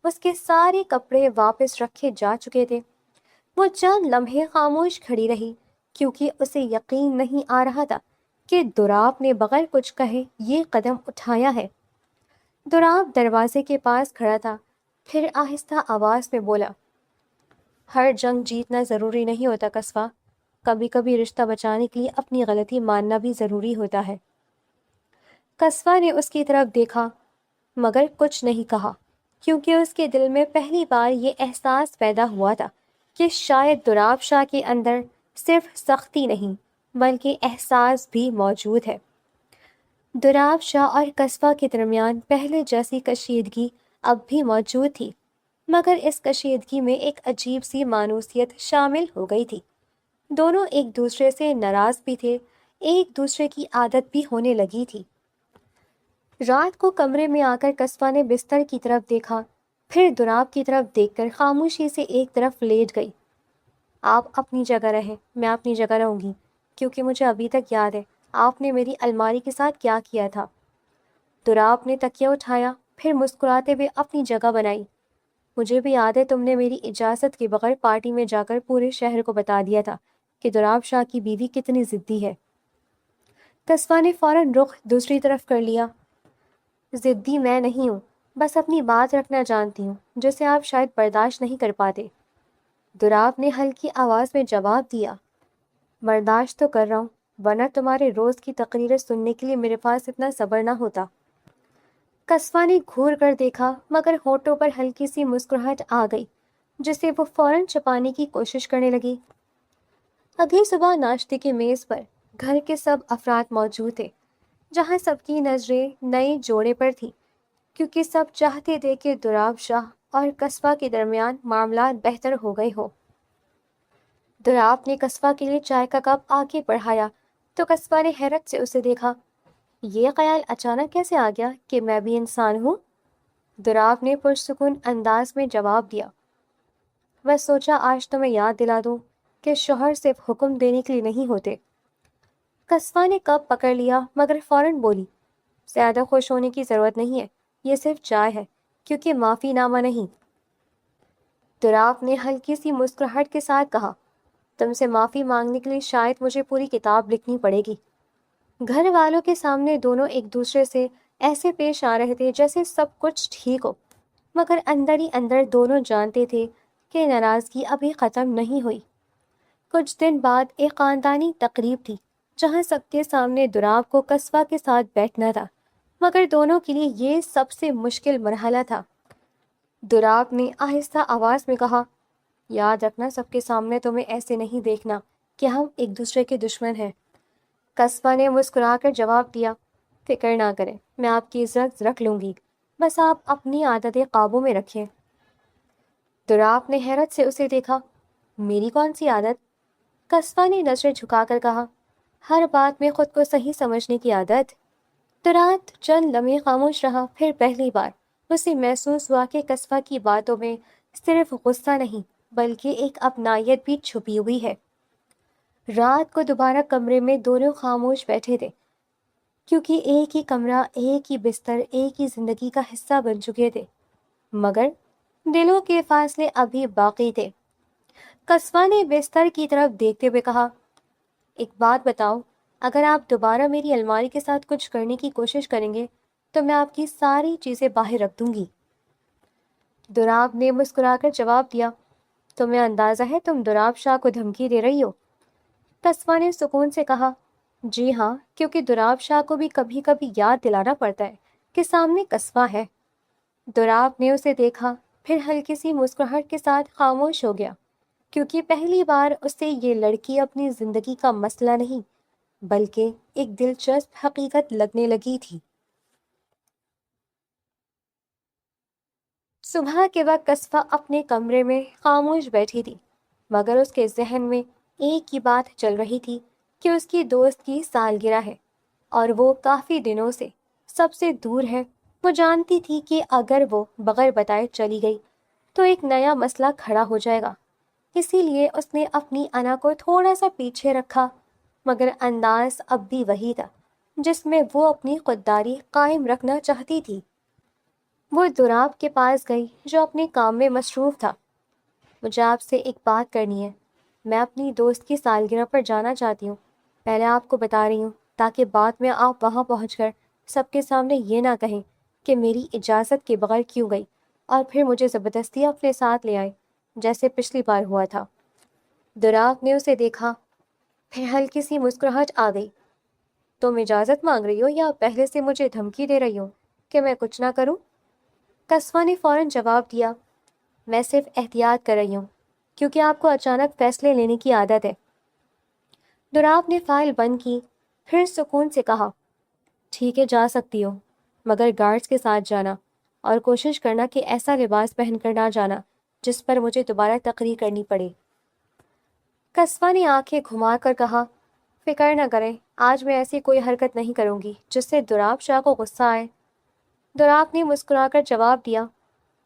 [SPEAKER 1] اس کے سارے کپڑے واپس رکھے جا چکے تھے۔ وہ چند لمحے خاموش کھڑی رہی کیونکہ اسے یقین نہیں آ رہا تھا کہ دراپ نے بغیر کچھ کہے یہ قدم اٹھایا ہے۔ دراپ دروازے کے پاس کھڑا تھا، پھر آہستہ آواز میں بولا، ہر جنگ جیتنا ضروری نہیں ہوتا قصوہ، کبھی کبھی رشتہ بچانے کے لیے اپنی غلطی ماننا بھی ضروری ہوتا ہے۔ قصوہ نے اس کی طرف دیکھا مگر کچھ نہیں کہا، کیونکہ اس کے دل میں پہلی بار یہ احساس پیدا ہوا تھا کہ شاید دراپ شاہ کے اندر صرف سختی نہیں بلکہ احساس بھی موجود ہے۔ دراپ شاہ اور قصوہ کے درمیان پہلے جیسی کشیدگی اب بھی موجود تھی، مگر اس کشیدگی میں ایک عجیب سی مانوسیت شامل ہو گئی تھی۔ دونوں ایک دوسرے سے ناراض بھی تھے، ایک دوسرے کی عادت بھی ہونے لگی تھی۔ رات کو کمرے میں آ کر قصوہ نے بستر کی طرف دیکھا، پھر دراپ کی طرف دیکھ کر خاموشی سے ایک طرف لیٹ گئی۔ آپ اپنی جگہ رہیں، میں اپنی جگہ رہوں گی، کیونکہ مجھے ابھی تک یاد ہے آپ نے میری الماری کے ساتھ کیا کیا تھا۔ دراپ نے تکیہ اٹھایا، پھر مسکراتے ہوئے اپنی جگہ بنائی۔ مجھے بھی یاد ہے تم نے میری اجازت کے بغیر پارٹی میں جا کر پورے شہر کو بتا دیا تھا کہ دراپ شاہ کی بیوی کتنی ضدی ہے۔ قصوہ نے فوراً رخ دوسری طرف کر لیا۔ ضدی میں نہیں ہوں، بس اپنی بات رکھنا جانتی ہوں جسے آپ شاید برداشت نہیں کر پاتے۔ دراپ نے ہلکی آواز میں جواب دیا، برداشت تو کر رہا ہوں، ورنہ تمہارے روز کی تقریریں سننے کے لیے میرے پاس اتنا صبر نہ ہوتا۔ قصوہ نے گھور کر دیکھا مگر ہونٹوں پر ہلکی سی مسکراہٹ آ گئی جسے وہ فوراً چھپانے کی کوشش کرنے لگی۔ اگلی صبح ناشتے کی میز پر گھر کے سب افراد موجود تھے، جہاں سب کی نظریں نئے جوڑے پر تھیں، کیونکہ سب چاہتے تھے کہ دراپ شاہ اور قصوہ کے درمیان معاملات بہتر ہو گئے ہو۔ دراپ نے قصوہ کے لیے چائے کا کپ آگے بڑھایا تو قصوہ نے حیرت سے اسے دیکھا۔ یہ خیال اچانک کیسے آ گیا کہ میں بھی انسان ہوں؟ دراپ نے پرسکون انداز میں جواب دیا، بس سوچا آج تمہیں یاد دلا دوں کہ شوہر صرف حکم دینے کے لیے نہیں ہوتے۔ قصوہ نے کپ پکڑ لیا مگر فوراً بولی، زیادہ خوش ہونے کی ضرورت نہیں ہے، یہ صرف چائے ہے، کیونکہ معافی نامہ نہیں۔ دراپ نے ہلکی سی مسکراہٹ کے ساتھ کہا، تم سے معافی مانگنے کے لیے شاید مجھے پوری کتاب لکھنی پڑے گی۔ گھر والوں کے سامنے دونوں ایک دوسرے سے ایسے پیش آ رہے تھے جیسے سب کچھ ٹھیک ہو، مگر اندر ہی اندر دونوں جانتے تھے کہ ناراضگی ابھی ختم نہیں ہوئی۔ کچھ دن بعد ایک خاندانی تقریب تھی جہاں سب کے سامنے دراپ کو قصوہ کے ساتھ بیٹھنا تھا، مگر دونوں کے لیے یہ سب سے مشکل مرحلہ تھا۔ دراپ نے آہستہ آواز میں کہا، یاد رکھنا سب کے سامنے تمہیں ایسے نہیں دیکھنا کہ ہم ایک دوسرے کے دشمن ہیں۔ قصوہ نے مسکرا کر جواب دیا، فکر نہ کریں، میں آپ کی عزت رکھ لوں گی، بس آپ اپنی عادتیں قابو میں رکھیں۔ دراپ نے حیرت سے اسے دیکھا، میری کون سی عادت؟ قصوہ نے نظریں جھکا کر کہا، ہر بات میں خود کو صحیح سمجھنے کی عادت۔ دراپ چند لمحے خاموش رہا، پھر پہلی بار اسے محسوس ہوا کہ قصوہ کی باتوں میں صرف غصہ نہیں بلکہ ایک اپنائیت بھی چھپی ہوئی ہے۔ رات کو دوبارہ کمرے میں دونوں خاموش بیٹھے تھے، کیونکہ ایک ہی کمرہ، ایک ہی بستر، ایک ہی زندگی کا حصہ بن چکے تھے، مگر دلوں کے فاصلے ابھی باقی تھے۔ قصوہ نے بستر کی طرف دیکھتے ہوئے کہا، ایک بات بتاؤ، اگر آپ دوبارہ میری الماری کے ساتھ کچھ کرنے کی کوشش کریں گے تو میں آپ کی ساری چیزیں باہر رکھ دوں گی۔ دراپ نے مسکرا کر جواب دیا، تمہیں اندازہ ہے تم دراپ شاہ کو دھمکی دے رہی ہو؟ قصوہ نے سکون سے کہا، جی ہاں، کیونکہ دراپ شاہ کو بھی کبھی کبھی یاد دلانا پڑتا ہے کہ سامنے قصوہ ہے۔ دراپ نے اسے دیکھا، پھر ہلکی سی مسکراہٹ کے ساتھ خاموش ہو گیا، کیونکہ پہلی بار اسے یہ لڑکی اپنی زندگی کا مسئلہ نہیں بلکہ ایک دلچسپ حقیقت لگنے لگی تھی۔ صبح کے وقت قصفہ اپنے کمرے میں خاموش بیٹھی تھی، مگر اس کے ذہن میں ایک ہی بات چل رہی تھی کہ اس کی دوست کی سالگرہ ہے اور وہ کافی دنوں سے سب سے دور ہے۔ وہ جانتی تھی کہ اگر وہ بغیر بتائے چلی گئی تو ایک نیا مسئلہ کھڑا ہو جائے گا، اسی لیے اس نے اپنی انا کو تھوڑا سا پیچھے رکھا، مگر انداز اب بھی وہی تھا جس میں وہ اپنی خودداری قائم رکھنا چاہتی تھی۔ وہ دراب کے پاس گئی جو اپنے کام میں مصروف تھا۔ مجھے آپ سے ایک بات کرنی ہے، میں اپنی دوست کی سالگرہ پر جانا چاہتی ہوں، پہلے آپ کو بتا رہی ہوں تاکہ بعد میں آپ وہاں پہنچ کر سب کے سامنے یہ نہ کہیں کہ میری اجازت کے بغیر کیوں گئی اور پھر مجھے زبردستی اپنے ساتھ لے آئے جیسے پچھلی بار ہوا تھا۔ دراب نے اسے دیکھا، پھر ہلکی سی مسکراہٹ آ گئی۔ تم اجازت مانگ رہی ہو یا پہلے سے مجھے دھمکی دے رہی ہو کہ میں کچھ نہ کروں؟ قصفہ نے فوراً جواب دیا، میں صرف احتیاط کر رہی ہوں کیونکہ آپ کو اچانک فیصلے لینے کی عادت ہے۔ دراب نے فائل بند کی، پھر سکون سے کہا، ٹھیک ہے جا سکتی ہو، مگر گارڈز کے ساتھ جانا اور کوشش کرنا کہ ایسا لباس پہن کر نہ جانا جس پر مجھے دوبارہ تقریر کرنی پڑے۔ قصفہ نے آنکھیں گھما کر کہا، فکر نہ کریں، آج میں ایسی کوئی حرکت نہیں کروں گی جس سے دراب شاہ کو غصہ آئے۔ دراب نے مسکرا کر جواب دیا،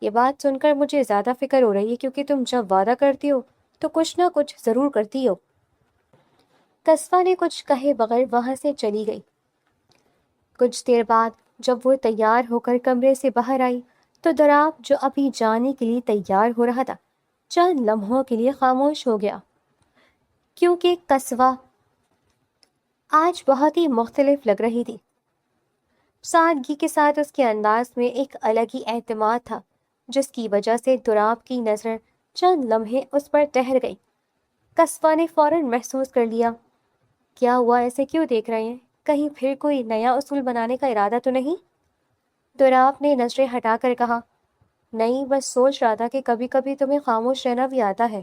[SPEAKER 1] یہ بات سن کر مجھے زیادہ فکر ہو رہی ہے کیونکہ تم جب وعدہ کرتی ہو تو کچھ نہ کچھ ضرور کرتی ہو۔ قصفہ نے کچھ کہے بغیر وہاں سے چلی گئی۔ کچھ دیر بعد جب وہ تیار ہو کر کمرے سے باہر آئی تو دراب جو ابھی جانے کے لیے تیار ہو رہا تھا چند لمحوں کے لیے خاموش ہو گیا، کیونکہ قصوہ آج بہت ہی مختلف لگ رہی تھی۔ سادگی کے ساتھ اس کے انداز میں ایک الگ ہی اعتماد تھا جس کی وجہ سے دراب کی نظر چند لمحے اس پر ٹہر گئی۔ قصوہ نے فوراً محسوس کر لیا، کیا ہوا، ایسے کیوں دیکھ رہے ہیں؟ کہیں پھر کوئی نیا اصول بنانے کا ارادہ تو نہیں؟ دراب نے نظریں ہٹا کر کہا، نہیں، بس سوچ رہا تھا کہ کبھی کبھی تمہیں خاموش رہنا بھی آتا ہے۔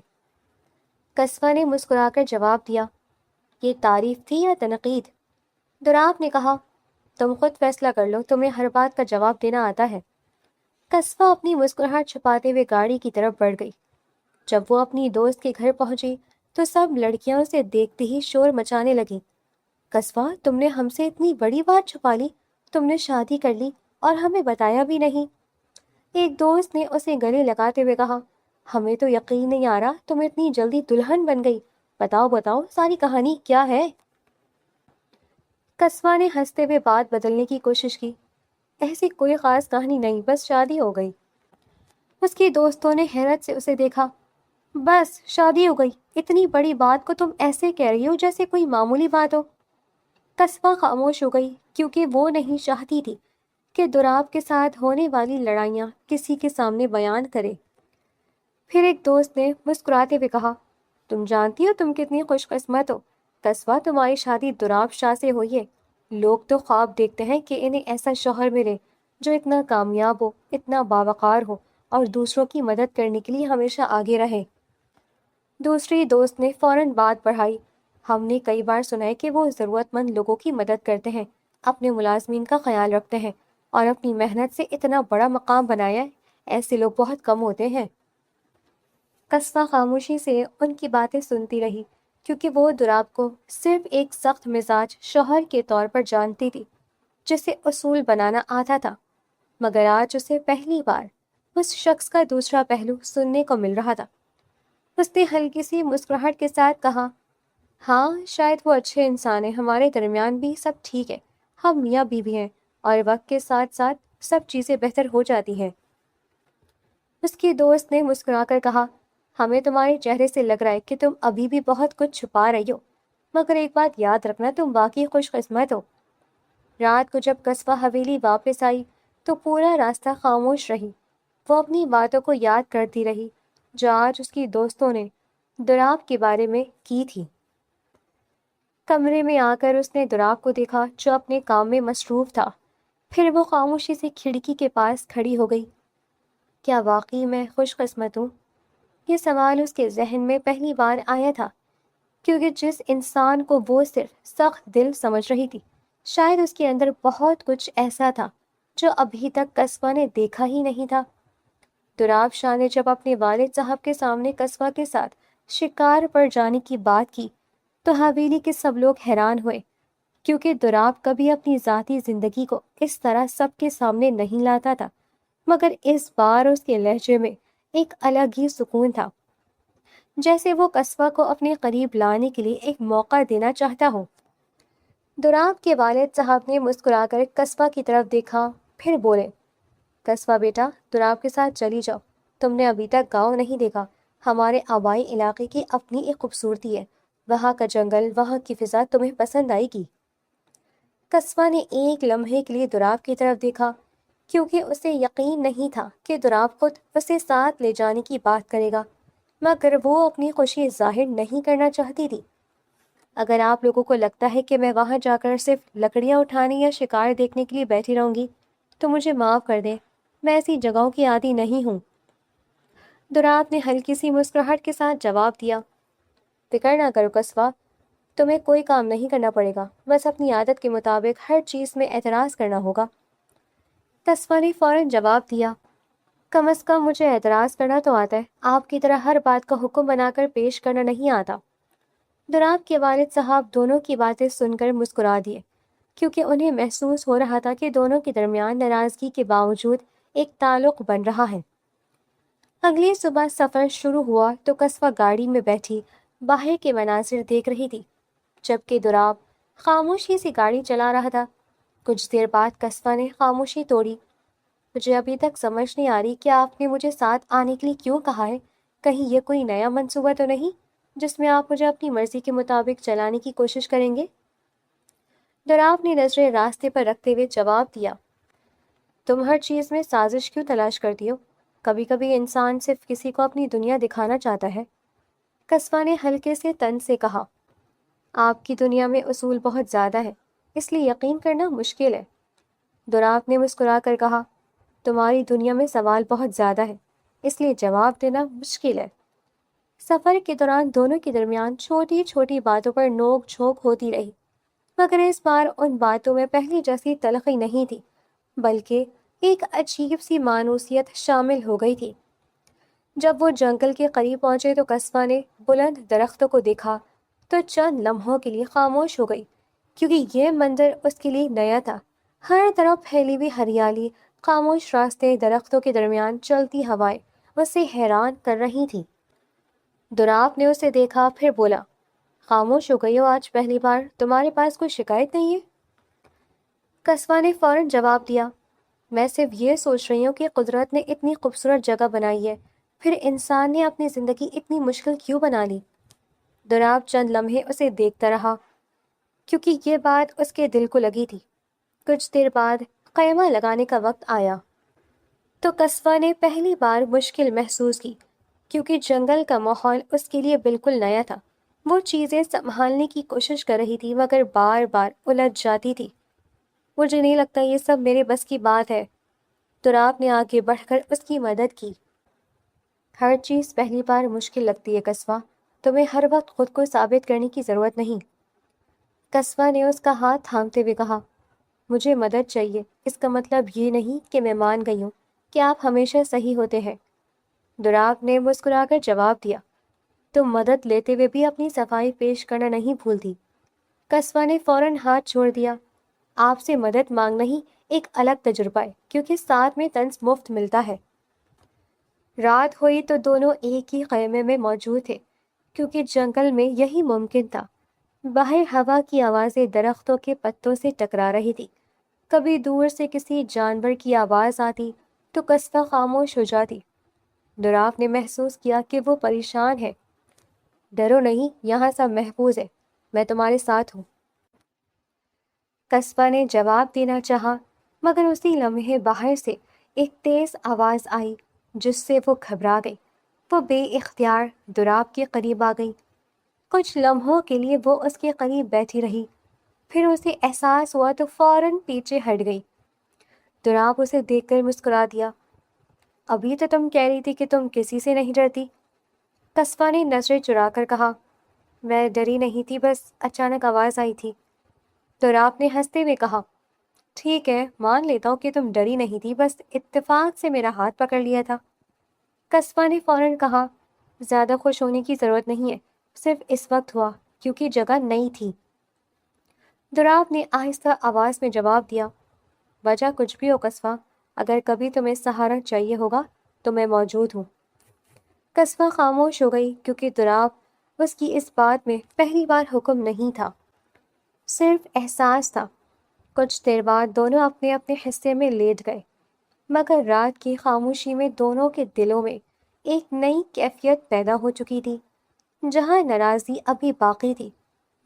[SPEAKER 1] قصوہ نے مسکرا کر جواب دیا، یہ تعریف تھی یا تنقید؟ دراب نے کہا، تم خود فیصلہ کر لو، تمہیں ہر بات کا جواب دینا آتا ہے۔ قصوہ اپنی مسکراہٹ چھپاتے ہوئے گاڑی کی طرف بڑھ گئی۔ جب وہ اپنی دوست کے گھر پہنچی تو سب لڑکیاں اسے دیکھتے ہی شور مچانے لگیں، قصوہ تم نے ہم سے اتنی بڑی بات چھپا لی، تم نے شادی کر لی اور ہمیں بتایا بھی نہیں۔ ایک دوست نے اسے گلے لگاتے ہوئے کہا، ہمیں تو یقین نہیں آ رہا تم اتنی جلدی دلہن بن گئی، بتاؤ بتاؤ ساری کہانی کیا ہے؟ قصوہ نے ہنستے ہوئے بات بدلنے کی کوشش کی، ایسی کوئی خاص کہانی نہیں، بس شادی ہو گئی۔ اس کی دوستوں نے حیرت سے اسے دیکھا، بس شادی ہو گئی؟ اتنی بڑی بات کو تم ایسے کہہ رہی ہو جیسے کوئی معمولی بات ہو۔ قصوہ خاموش ہو گئی کیونکہ وہ نہیں چاہتی تھی کہ دراب کے ساتھ ہونے والی لڑائیاں کسی کے سامنے بیان کرے۔ پھر ایک دوست نے مسکراتے ہوئے کہا، تم جانتی ہو تم کتنی خوش قسمت ہو، قصوہ تمہاری شادی دراب شاہ سے ہوئی ہے۔ لوگ تو خواب دیکھتے ہیں کہ انہیں ایسا شوہر ملے جو اتنا کامیاب ہو، اتنا باوقار ہو اور دوسروں کی مدد کرنے کے لیے ہمیشہ آگے رہے۔ دوسری دوست نے فوراً بات بڑھائی، ہم نے کئی بار سنا ہے کہ وہ ضرورت مند لوگوں کی مدد کرتے ہیں، اپنے ملازمین کا خیال رکھتے ہیں اور اپنی محنت سے اتنا بڑا مقام بنایا ہے، ایسے لوگ بہت کم ہوتے ہیں۔ قصوہ خاموشی سے ان کی باتیں سنتی رہی کیونکہ وہ دراب کو صرف ایک سخت مزاج شوہر کے طور پر جانتی تھی جسے اصول بنانا آتا تھا، مگر آج اسے پہلی بار اس شخص کا دوسرا پہلو سننے کو مل رہا تھا۔ اس نے ہلکی سی مسکراہٹ کے ساتھ کہا، ہاں شاید وہ اچھے انسان ہیں، ہمارے درمیان بھی سب ٹھیک ہے، ہم میاں بیوی ہیں اور وقت کے ساتھ ساتھ سب چیزیں بہتر ہو جاتی ہیں۔ اس کی دوست نے مسکرا کر کہا، ہمیں تمہارے چہرے سے لگ رہا ہے کہ تم ابھی بھی بہت کچھ چھپا رہی ہو، مگر ایک بات یاد رکھنا، تم واقعی خوش قسمت ہو۔ رات کو جب قصوہ حویلی واپس آئی تو پورا راستہ خاموش رہی۔ وہ اپنی باتوں کو یاد کرتی رہی جو آج اس کی دوستوں نے دراب کے بارے میں کی تھی۔ کمرے میں آ کر اس نے دراب کو دیکھا جو اپنے کام میں مصروف تھا، پھر وہ خاموشی سے کھڑکی کے پاس کھڑی ہو گئی۔ کیا واقعی میں خوش قسمت ہوں؟ یہ سوال اس کے ذہن میں پہلی بار آیا تھا۔ کیونکہ جس انسان کو وہ صرف سخت دل سمجھ رہی تھی، شاید اس کے اندر بہت کچھ ایسا تھا جو ابھی تک قصبہ نے دیکھا ہی نہیں تھا۔ دوراب شاہ نے جب اپنے والد صاحب کے سامنے قصبہ کے ساتھ شکار پر جانے کی بات کی تو حویلی کے سب لوگ حیران ہوئے، کیونکہ دوراب کبھی اپنی ذاتی زندگی کو اس طرح سب کے سامنے نہیں لاتا تھا، مگر اس بار اس کے لہجے میں ایک الگ ہی سکون تھا، جیسے وہ قصبہ کو اپنے قریب لانے کے لیے ایک موقع دینا چاہتا ہو۔ دوراب کے والد صاحب نے مسکرا کر قصبہ کی طرف دیکھا، پھر بولے، قصبہ بیٹا، دوراب کے ساتھ چلی جاؤ، تم نے ابھی تک گاؤں نہیں دیکھا۔ ہمارے آبائی علاقے کی اپنی ایک خوبصورتی ہے، وہاں کا جنگل، وہاں کی فضا تمہیں پسند آئے گی۔ قصبہ نے ایک لمحے کے لیے دوراب کی طرف دیکھا، کیونکہ اسے یقین نہیں تھا کہ دوراب خود اسے ساتھ لے جانے کی بات کرے گا، مگر وہ اپنی خوشی ظاہر نہیں کرنا چاہتی تھی۔ اگر آپ لوگوں کو لگتا ہے کہ میں وہاں جا کر صرف لکڑیاں اٹھانے یا شکار دیکھنے کے لیے بیٹھی رہوں گی تو مجھے معاف کر دیں، میں ایسی جگہوں کی عادی نہیں ہوں۔ دوراب نے ہلکی سی مسکراہٹ کے ساتھ جواب دیا، فکر نہ کرو قصبہ، تمہیں کوئی کام نہیں کرنا پڑے گا، بس اپنی عادت کے مطابق ہر چیز میں اعتراض کرنا ہوگا۔ قصبہ نے فوراً جواب دیا، کم از کم مجھے اعتراض کرنا تو آتا ہے، آپ کی طرح ہر بات کا حکم بنا کر پیش کرنا نہیں آتا۔ دوراب کے والد صاحب دونوں کی باتیں سن کر مسکرا دیے، کیونکہ انہیں محسوس ہو رہا تھا کہ دونوں کے درمیان ناراضگی کے باوجود ایک تعلق بن رہا ہے۔ اگلی صبح سفر شروع ہوا تو قصبہ گاڑی میں بیٹھی باہر کے مناظر دیکھ رہی تھی، جبکہ دوراب خاموشی سے گاڑی چلا رہا تھا۔ کچھ دیر بعد قصبہ نے خاموشی توڑی، مجھے ابھی تک سمجھ نہیں آ رہی کہ آپ نے مجھے ساتھ آنے کے لیے کیوں کہا ہے، کہیں یہ کوئی نیا منصوبہ تو نہیں جس میں آپ مجھے اپنی مرضی کے مطابق چلانے کی کوشش کریں گے؟ دوراب نے نظریں راستے پر رکھتے ہوئے جواب دیا، تم ہر چیز میں سازش کیوں تلاش کرتی ہو؟ کبھی کبھی انسان صرف کسی کو اپنی دنیا دکھانا چاہتا ہے۔ قصبہ نے ہلکے سے طنز سے کہا، آپ کی دنیا میں اصول بہت زیادہ ہے، اس لیے یقین کرنا مشکل ہے۔ دوراب نے مسکرا کر کہا، تمہاری دنیا میں سوال بہت زیادہ ہے، اس لیے جواب دینا مشکل ہے۔ سفر کے دوران دونوں کے درمیان چھوٹی چھوٹی باتوں پر نوک جھونک ہوتی رہی، مگر اس بار ان باتوں میں پہلی جیسی تلخی نہیں تھی، بلکہ ایک عجیب سی مانوسیت شامل ہو گئی تھی۔ جب وہ جنگل کے قریب پہنچے تو قصبہ نے بلند درختوں کو دیکھا تو چند لمحوں کے لیے خاموش ہو گئی، کیونکہ یہ منظر اس کے لیے نیا تھا۔ ہر طرف پھیلی ہوئی ہریالی، خاموش راستے، درختوں کے درمیان چلتی ہوائیں اسے حیران کر رہی تھیں۔ دوراب نے اسے دیکھا، پھر بولا، خاموش ہو گئی ہو آج پہلی بار، تمہارے پاس کوئی شکایت نہیں ہے؟ قصبہ نے فوراً جواب دیا، میں صرف یہ سوچ رہی ہوں کہ قدرت نے اتنی خوبصورت جگہ بنائی ہے، پھر انسان نے اپنی زندگی اتنی مشکل کیوں بنا لی؟ دوراب چند لمحے اسے دیکھتا رہا، کیونکہ یہ بات اس کے دل کو لگی تھی۔ کچھ دیر بعد خیمہ لگانے کا وقت آیا تو قصبہ نے پہلی بار مشکل محسوس کی، کیونکہ جنگل کا ماحول اس کے لیے بالکل نیا تھا۔ وہ چیزیں سنبھالنے کی کوشش کر رہی تھی مگر بار بار الجھ جاتی تھی۔ مجھے نہیں لگتا یہ سب میرے بس کی بات ہے۔ دوراب نے آگے بڑھ کر اس کی مدد کی، ہر چیز پہلی بار مشکل لگتی ہے قصبہ، تمہیں ہر وقت خود کو ثابت کرنے کی ضرورت نہیں۔ قصبہ نے اس کا ہاتھ تھامتے ہوئے کہا، مجھے مدد چاہیے، اس کا مطلب یہ نہیں کہ میں مان گئی ہوں کہ آپ ہمیشہ صحیح ہوتے ہیں۔ دوراب نے مسکرا کر جواب دیا، تم مدد لیتے ہوئے بھی اپنی صفائی پیش کرنا نہیں بھولتی۔ قصبہ نے فوراً ہاتھ چھوڑ دیا، آپ سے مدد مانگنا ہی ایک الگ تجربہ ہے، کیونکہ ساتھ میں طنز مفت ملتا ہے۔ رات ہوئی تو دونوں ایک ہی خیمے میں موجود تھے، کیونکہ جنگل میں یہی ممکن تھا۔ باہر ہوا کی آوازیں درختوں کے پتوں سے ٹکرا رہی تھی، کبھی دور سے کسی جانور کی آواز آتی تو قصبہ خاموش ہو جاتی۔ دوراب نے محسوس کیا کہ وہ پریشان ہے۔ ڈرو نہیں، یہاں سب محفوظ ہے، میں تمہارے ساتھ ہوں۔ قصبہ نے جواب دینا چاہا، مگر اسی لمحے باہر سے ایک تیز آواز آئی جس سے وہ گھبرا گئی۔ وہ بے اختیار دوراب کے قریب آ گئی۔ کچھ لمحوں کے لیے وہ اس کے قریب بیٹھی رہی، پھر اسے احساس ہوا تو فوراً پیچھے ہٹ گئی۔ دوراب اسے دیکھ کر مسکرا دیا، ابھی تو تم کہہ رہی تھی کہ تم کسی سے نہیں ڈرتی۔ قصبہ نے نظریں چرا کر کہا، میں ڈری نہیں تھی، بس اچانک آواز آئی تھی۔ دراپ نے ہنستے ہوئے کہا، ٹھیک ہے، مان لیتا ہوں کہ تم ڈری نہیں تھی، بس اتفاق سے میرا ہاتھ پکڑ لیا تھا۔ قصبہ نے فوراً کہا، زیادہ خوش ہونے کی ضرورت نہیں ہے، صرف اس وقت ہوا کیونکہ جگہ نئی تھی۔ دراپ نے آہستہ آواز میں جواب دیا، وجہ کچھ بھی ہو قصبہ، اگر کبھی تمہیں سہارا چاہیے ہوگا تو میں موجود ہوں۔ قصبہ خاموش ہو گئی کیونکہ دراپ اس کی اس بات میں پہلی بار حکم نہیں تھا، صرف احساس تھا۔ کچھ دیر بعد دونوں اپنے اپنے حصے میں لیٹ گئے، مگر رات کی خاموشی میں دونوں کے دلوں میں ایک نئی کیفیت پیدا ہو چکی تھی، جہاں ناراضی ابھی باقی تھی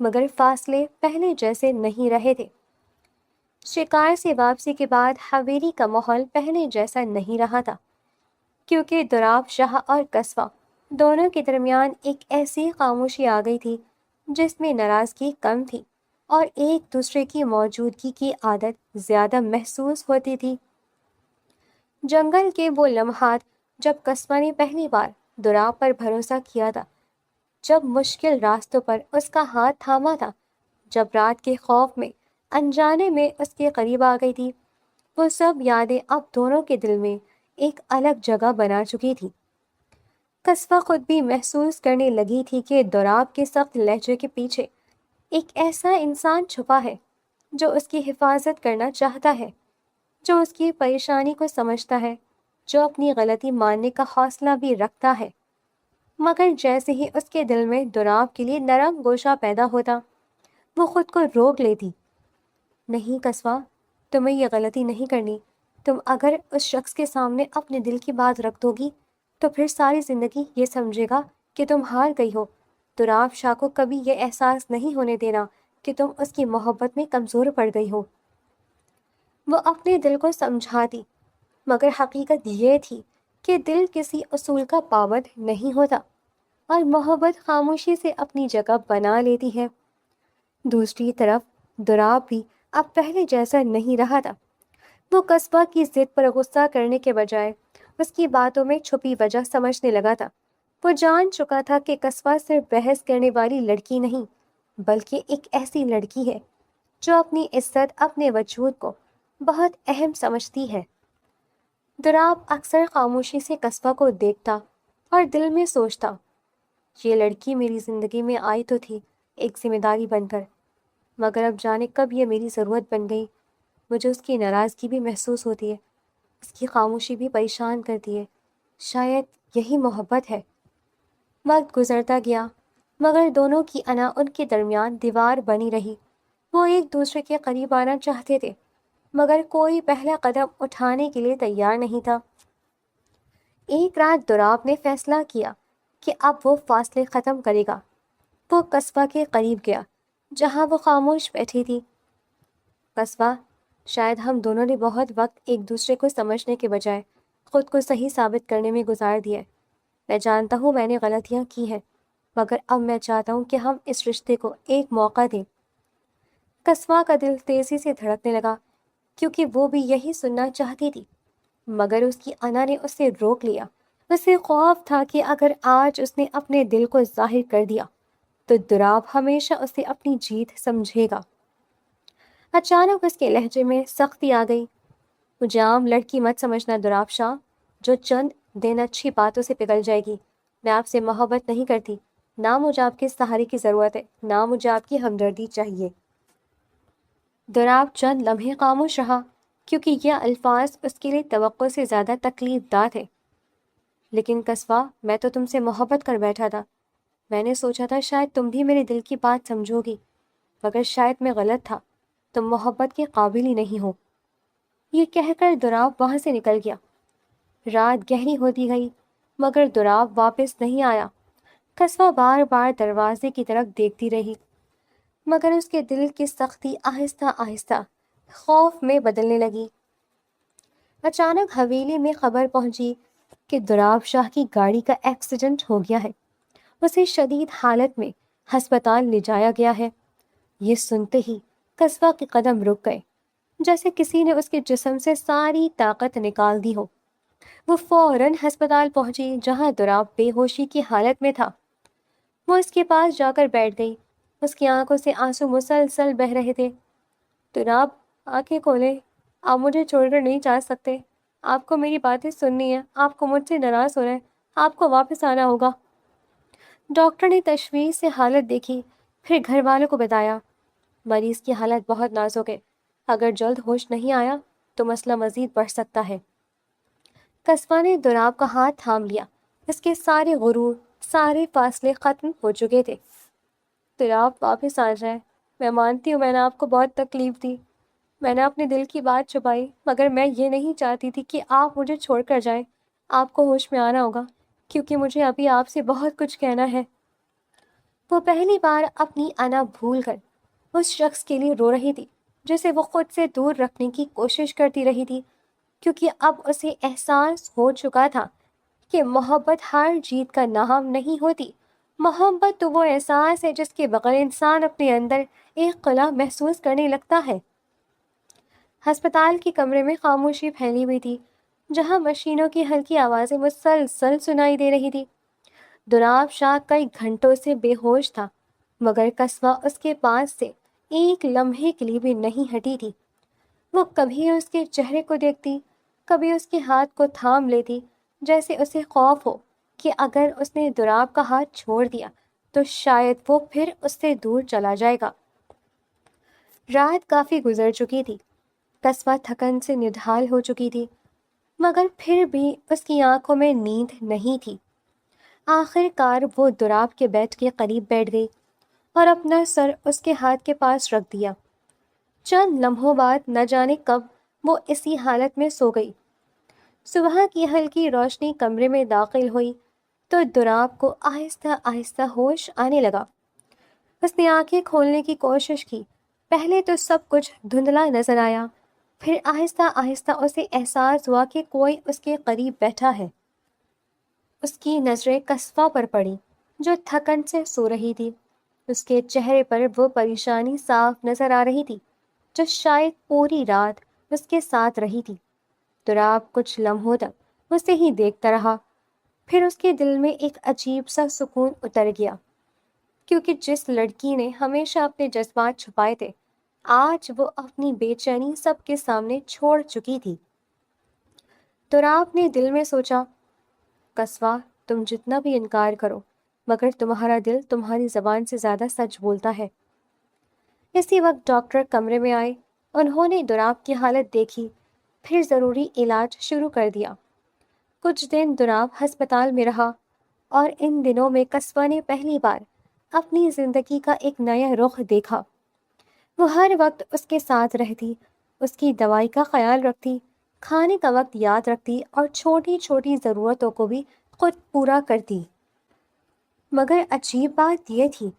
[SPEAKER 1] مگر فاصلے پہلے جیسے نہیں رہے تھے۔ شکار سے واپسی کے بعد حویلی کا ماحول پہلے جیسا نہیں رہا تھا، کیونکہ دراپ شاہ اور قصبہ دونوں کے درمیان ایک ایسی خاموشی آ گئی تھی جس میں ناراضگی کم تھی اور ایک دوسرے کی موجودگی کی عادت زیادہ محسوس ہوتی تھی۔ جنگل کے وہ لمحات جب قصبہ نے پہلی بار دراپ پر بھروسہ کیا تھا، جب مشکل راستوں پر اس کا ہاتھ تھاما تھا، جب رات کے خوف میں انجانے میں اس کے قریب آ گئی تھی، وہ سب یادیں اب دونوں کے دل میں ایک الگ جگہ بنا چکی تھی۔ قصبہ خود بھی محسوس کرنے لگی تھی کہ دراپ کے سخت لہجے کے پیچھے ایک ایسا انسان چھپا ہے جو اس کی حفاظت کرنا چاہتا ہے، جو اس کی پریشانی کو سمجھتا ہے، جو اپنی غلطی ماننے کا حوصلہ بھی رکھتا ہے۔ مگر جیسے ہی اس کے دل میں دراپ کے لیے نرم گوشہ پیدا ہوتا، وہ خود کو روک لیتی۔ نہیں قصبہ، تمہیں یہ غلطی نہیں کرنی۔ تم اگر اس شخص کے سامنے اپنے دل کی بات رکھ دو گی تو پھر ساری زندگی یہ سمجھے گا کہ تم ہار گئی ہو۔ دراپ شاہ کو کبھی یہ احساس نہیں ہونے دینا کہ تم اس کی محبت میں کمزور پڑ گئی ہو۔ وہ اپنے دل کو سمجھاتی، مگر حقیقت یہ تھی کہ دل کسی اصول کا پابند نہیں ہوتا اور محبت خاموشی سے اپنی جگہ بنا لیتی ہے۔ دوسری طرف دراپ بھی اب پہلے جیسا نہیں رہا تھا۔ وہ قصبہ کی ضد پر غصہ کرنے کے بجائے اس کی باتوں میں چھپی وجہ سمجھنے لگا تھا۔ وہ جان چکا تھا کہ قصبہ صرف بحث کرنے والی لڑکی نہیں، بلکہ ایک ایسی لڑکی ہے جو اپنی عزت، اپنے وجود کو بہت اہم سمجھتی ہے۔ دراپ اکثر خاموشی سے قصبہ کو دیکھتا اور دل میں سوچتا، یہ لڑکی میری زندگی میں آئی تو تھی ایک ذمہ داری بن کر، مگر اب جانے کب یہ میری ضرورت بن گئی۔ مجھے اس کی ناراضگی بھی محسوس ہوتی ہے، اس کی خاموشی بھی پریشان کرتی ہے۔ شاید یہی محبت ہے۔ وقت گزرتا گیا، مگر دونوں کی انا ان کے درمیان دیوار بنی رہی۔ وہ ایک دوسرے کے قریب آنا چاہتے تھے، مگر کوئی پہلا قدم اٹھانے کے لیے تیار نہیں تھا۔ ایک رات دراپ نے فیصلہ کیا کہ اب وہ فاصلے ختم کرے گا۔ وہ قصبہ کے قریب گیا جہاں وہ خاموش بیٹھی تھی۔ قصبہ، شاید ہم دونوں نے بہت وقت ایک دوسرے کو سمجھنے کے بجائے خود کو صحیح ثابت کرنے میں گزار دیا ہے۔ میں جانتا ہوں میں نے غلطیاں کی ہیں، مگر اب میں چاہتا ہوں کہ ہم اس رشتے کو ایک موقع دیں۔ قصبہ کا دل تیزی سے دھڑکنے لگا کیونکہ وہ بھی یہی سننا چاہتی تھی، مگر اس کی انا نے اسے روک لیا۔ اسے خوف تھا کہ اگر آج اس نے اپنے دل کو ظاہر کر دیا تو دراپ ہمیشہ اسے اپنی جیت سمجھے گا۔ اچانک اس کے لہجے میں سختی آ گئی، مجھے عام لڑکی مت سمجھنا دراپ شاہ، جو چند دن اچھی باتوں سے پگھل جائے گی۔ میں آپ سے محبت نہیں کرتی، نہ مجھے آپ کے سہارے کی ضرورت ہے، نہ مجھے آپ کی ہمدردی چاہیے۔ دراپ چند لمحے خاموش رہا کیونکہ یہ الفاظ اس کے لیے توقع سے زیادہ تکلیف دہ تھے۔ لیکن قصبہ، میں تو تم سے محبت کر بیٹھا تھا۔ میں نے سوچا تھا شاید تم بھی میرے دل کی بات سمجھو گی، مگر شاید میں غلط تھا، تم محبت کے قابل ہی نہیں ہو۔ یہ کہہ کر دراپ وہاں سے نکل گیا۔ رات گہری ہوتی گئی مگر دراپ واپس نہیں آیا۔ قصبہ بار بار دروازے کی طرف دیکھتی رہی، مگر اس کے دل کی سختی آہستہ آہستہ خوف میں بدلنے لگی۔ اچانک حویلی میں خبر پہنچی کہ دراپ شاہ کی گاڑی کا ایکسیڈنٹ ہو گیا ہے، اسے شدید حالت میں ہسپتال لے جایا گیا ہے۔ یہ سنتے ہی قصبہ کے قدم رک گئے، جیسے کسی نے اس کے جسم سے ساری طاقت نکال دی ہو۔ وہ فوراً ہسپتال پہنچی جہاں دراپ بے ہوشی کی حالت میں تھا۔ وہ اس کے پاس جا کر بیٹھ گئی۔ اس کی آنکھوں سے آنسو مسلسل بہہ رہے تھے۔ جناب، آنکھیں کھولیں، آپ مجھے چھوڑ کر نہیں جا سکتے۔ آپ کو میری باتیں سننی ہیں، آپ کو مجھ سے ناراض ہونا ہے، آپ کو واپس آنا ہوگا۔ ڈاکٹر نے تشویش سے حالت دیکھی، پھر گھر والوں کو بتایا۔ مریض کی حالت بہت نازک ہے، اگر جلد ہوش نہیں آیا تو مسئلہ مزید بڑھ سکتا ہے۔ قصبہ نے دوراب کا ہاتھ تھام لیا۔ اس کے سارے غرور، سارے فاصلے ختم ہو چکے تھے۔ دوراب، واپس آ جائیں۔ میں مانتی ہوں میں نے آپ کو بہت تکلیف دی، میں نے اپنے دل کی بات چھپائی، مگر میں یہ نہیں چاہتی تھی کہ آپ مجھے چھوڑ کر جائیں۔ آپ کو ہوش میں آنا ہوگا، کیونکہ مجھے ابھی آپ سے بہت کچھ کہنا ہے۔ وہ پہلی بار اپنی انا بھول کر اس شخص کے لیے رو رہی تھی جسے وہ خود سے دور رکھنے کی کوشش کرتی رہی تھی، کیونکہ اب اسے احساس ہو چکا تھا کہ محبت ہار جیت کا نام نہیں ہوتی۔ محبت تو وہ احساس ہے جس کے بغیر انسان اپنے اندر ایک خلا محسوس کرنے لگتا ہے۔ ہسپتال کے کمرے میں خاموشی پھیلی ہوئی تھی، جہاں مشینوں کی ہلکی آوازیں مسلسل سنائی دے رہی تھی۔ دوراب شاہ کئی گھنٹوں سے بے ہوش تھا، مگر قصبہ اس کے پاس سے ایک لمحے کے لیے بھی نہیں ہٹی تھی۔ وہ کبھی اس کے چہرے کو دیکھتی، کبھی اس کے ہاتھ کو تھام لیتی، جیسے اسے خوف ہو کہ اگر اس نے دوراب کا ہاتھ چھوڑ دیا تو شاید وہ پھر اس سے دور چلا جائے گا۔ رات کافی گزر چکی تھی، قصبہ تھکن سے نڈھال ہو چکی تھی، مگر پھر بھی اس کی آنکھوں میں نیند نہیں تھی۔ آخر کار وہ دوراب کے بیڈ کے قریب بیٹھ گئی اور اپنا سر اس کے ہاتھ کے پاس رکھ دیا۔ چند لمحوں بعد نہ جانے کب وہ اسی حالت میں سو گئی۔ صبح کی ہلکی روشنی کمرے میں داخل ہوئی تو دوراب کو آہستہ آہستہ ہوش آنے لگا۔ اس نے آنکھیں کھولنے کی کوشش کی۔ پہلے تو سب کچھ دھندلا نظر آیا، پھر آہستہ آہستہ اسے احساس ہوا کہ کوئی اس کے قریب بیٹھا ہے۔ اس کی نظریں قصبہ پر پڑی، جو تھکن سے سو رہی تھی۔ اس کے چہرے پر وہ پریشانی صاف نظر آ رہی تھی جو شاید پوری رات اس کے ساتھ رہی تھی۔ دوراب کچھ لمحوں تک اسے ہی دیکھتا رہا، پھر اس کے دل میں ایک عجیب سا سکون اتر گیا، کیونکہ جس لڑکی نے ہمیشہ اپنے جذبات چھپائے تھے، آج وہ اپنی بے چینی سب کے سامنے چھوڑ چکی تھی۔ دوراب نے دل میں سوچا، قصبہ، تم جتنا بھی انکار کرو، مگر تمہارا دل تمہاری زبان سے زیادہ سچ بولتا ہے۔ اسی وقت ڈاکٹر کمرے میں آئے۔ انہوں نے دوراب کی حالت دیکھی، پھر ضروری علاج شروع کر دیا۔ کچھ دن دوراب ہسپتال میں رہا، اور ان دنوں میں قصبہ نے پہلی بار اپنی زندگی کا ایک نیا رخ دیکھا۔ وہ ہر وقت اس کے ساتھ رہتی، اس کی دوائی کا خیال رکھتی، کھانے کا وقت یاد رکھتی اور چھوٹی چھوٹی ضرورتوں کو بھی خود پورا کرتی۔ مگر عجیب بات یہ تھی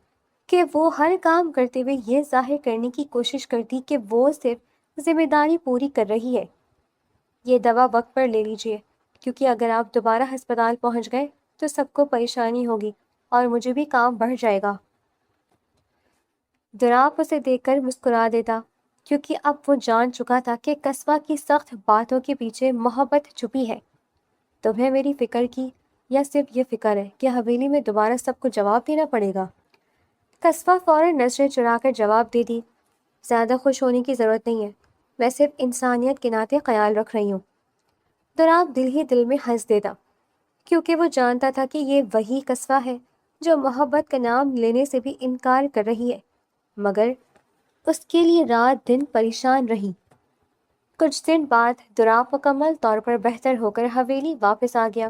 [SPEAKER 1] کہ وہ ہر کام کرتے ہوئے یہ ظاہر کرنے کی کوشش کرتی کہ وہ صرف ذمہ داری پوری کر رہی ہے۔ یہ دوا وقت پر لے لیجئے، کیونکہ اگر آپ دوبارہ ہسپتال پہنچ گئے تو سب کو پریشانی ہوگی اور مجھے بھی کام بڑھ جائے گا۔ دوراب اسے دیکھ کر مسکرا دیتا، کیونکہ اب وہ جان چکا تھا کہ قصبہ کی سخت باتوں کے پیچھے محبت چھپی ہے۔ تمہیں میری فکر کی یا صرف یہ فکر ہے کہ حویلی میں دوبارہ سب کو جواب دینا پڑے گا؟ قصبہ فوراً نظریں چرا کر جواب دے دی، زیادہ خوش ہونے کی ضرورت نہیں ہے، میں صرف انسانیت کے ناطے خیال رکھ رہی ہوں۔ دوراب دل ہی دل میں ہنس دیتا، کیونکہ وہ جانتا تھا کہ یہ وہی قصبہ ہے جو محبت کا نام لینے سے بھی انکار کر رہی ہے، مگر اس کے لیے رات دن پریشان رہی۔ کچھ دن بعد دوراب مکمل طور پر بہتر ہو کر حویلی واپس آ گیا۔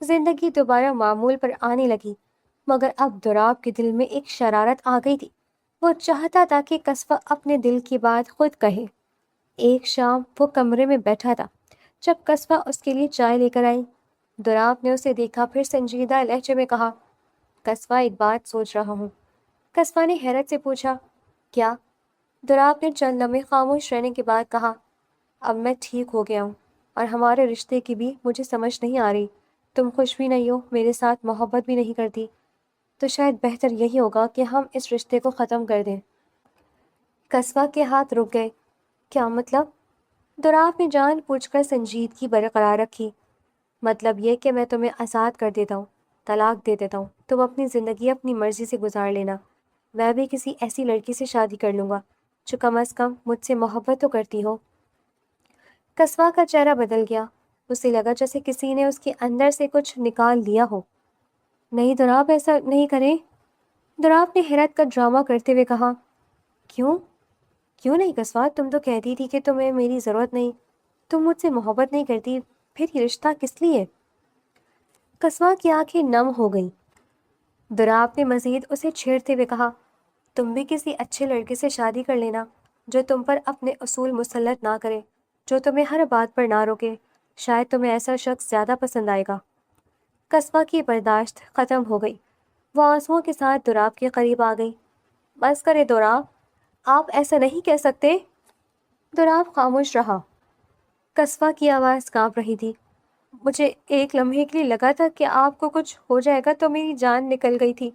[SPEAKER 1] زندگی دوبارہ معمول پر آنے لگی، مگر اب دوراب کے دل میں ایک شرارت آ گئی تھی۔ وہ چاہتا تھا کہ قصبہ اپنے دل کی بات خود کہے۔ ایک شام وہ کمرے میں بیٹھا تھا جب قصبہ اس کے لیے چائے لے کر آئی۔ دوراب نے اسے دیکھا، پھر سنجیدہ لہجے میں کہا، قصبہ، ایک بات سوچ رہا ہوں۔ قصبہ نے حیرت سے پوچھا، کیا؟ دوراب نے چند لمحے خاموش رہنے کے بعد کہا، اب میں ٹھیک ہو گیا ہوں، اور ہمارے رشتے کی بھی مجھے سمجھ نہیں آ رہی۔ تم خوش بھی نہیں ہو، میرے ساتھ محبت بھی نہیں کرتی، تو شاید بہتر یہی ہوگا کہ ہم اس رشتے کو ختم کر دیں۔ قصبہ کے ہاتھ رک گئے۔ کیا مطلب؟ دوراب نے جان بوجھ کر سنجیدگی برقرار رکھی۔ مطلب یہ کہ میں تمہیں آزاد کر دیتا ہوں طلاق دے دیتا ہوں، تم اپنی زندگی اپنی مرضی سے گزار لینا، میں بھی کسی ایسی لڑکی سے شادی کر لوں گا جو کم از کم مجھ سے محبت تو کرتی ہو۔ قصوہ کا چہرہ بدل گیا، اسے لگا جیسے کسی نے اس کے اندر سے کچھ نکال دیا ہو۔ نہیں دوراب، ایسا نہیں کریں، دوراب نے حیرت کا ڈرامہ کرتے ہوئے کہا۔ کیوں؟ کیوں نہیں قصوہ، تم تو کہتی تھی کہ تمہیں میری ضرورت نہیں، تم مجھ سے محبت نہیں کرتی، پھر یہ رشتہ کس لیے؟ قصوہ کی آنکھیں نم ہو گئیں۔ دوراب نے مزید اسے چھیڑتے ہوئے کہا، تم بھی کسی اچھے لڑکے سے شادی کر لینا جو تم پر اپنے اصول مسلط نہ کرے، جو تمہیں ہر بات پر نہ روکے، شاید تمہیں ایسا شخص زیادہ پسند آئے گا۔ قصوہ کی برداشت ختم ہو گئی، وہ آنسوؤں کے ساتھ دوراب کے قریب آ گئی۔ بس کرے دوراب، آپ ایسا نہیں کہہ سکتے۔ دوراب خاموش رہا۔ قصوہ کی آواز کانپ رہی تھی۔ مجھے ایک لمحے کے لیے لگا تھا کہ آپ کو کچھ ہو جائے گا تو میری جان نکل گئی تھی۔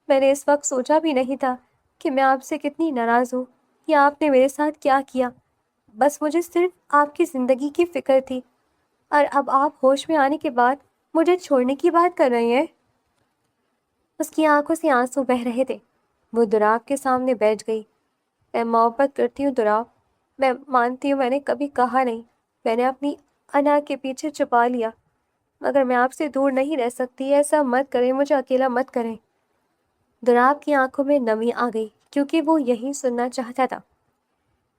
[SPEAKER 1] میں نے اس وقت سوچا بھی نہیں تھا کہ میں آپ سے کتنی ناراض ہوں یا آپ نے میرے ساتھ کیا کیا۔ بس مجھے صرف آپ کی زندگی کی فکر تھی، اور اب آپ ہوش میں آنے کے بعد مجھے چھوڑنے کی بات کر رہے ہیں۔ اس کی آنکھوں سے آنسو بہہ رہے تھے۔ وہ دوراب کے سامنے بیٹھ گئی۔ میں محبت کرتی ہوں دوراب، میں مانتی ہوں میں نے کبھی کہا نہیں، میں نے اپنی انا کے پیچھے چھپا لیا، مگر میں آپ سے دور نہیں رہ سکتی، ایسا مت کریں، مجھے اکیلا مت کریں۔ دوراب کی آنکھوں میں نمی آ گئی کیونکہ وہ یہی سننا چاہتا تھا۔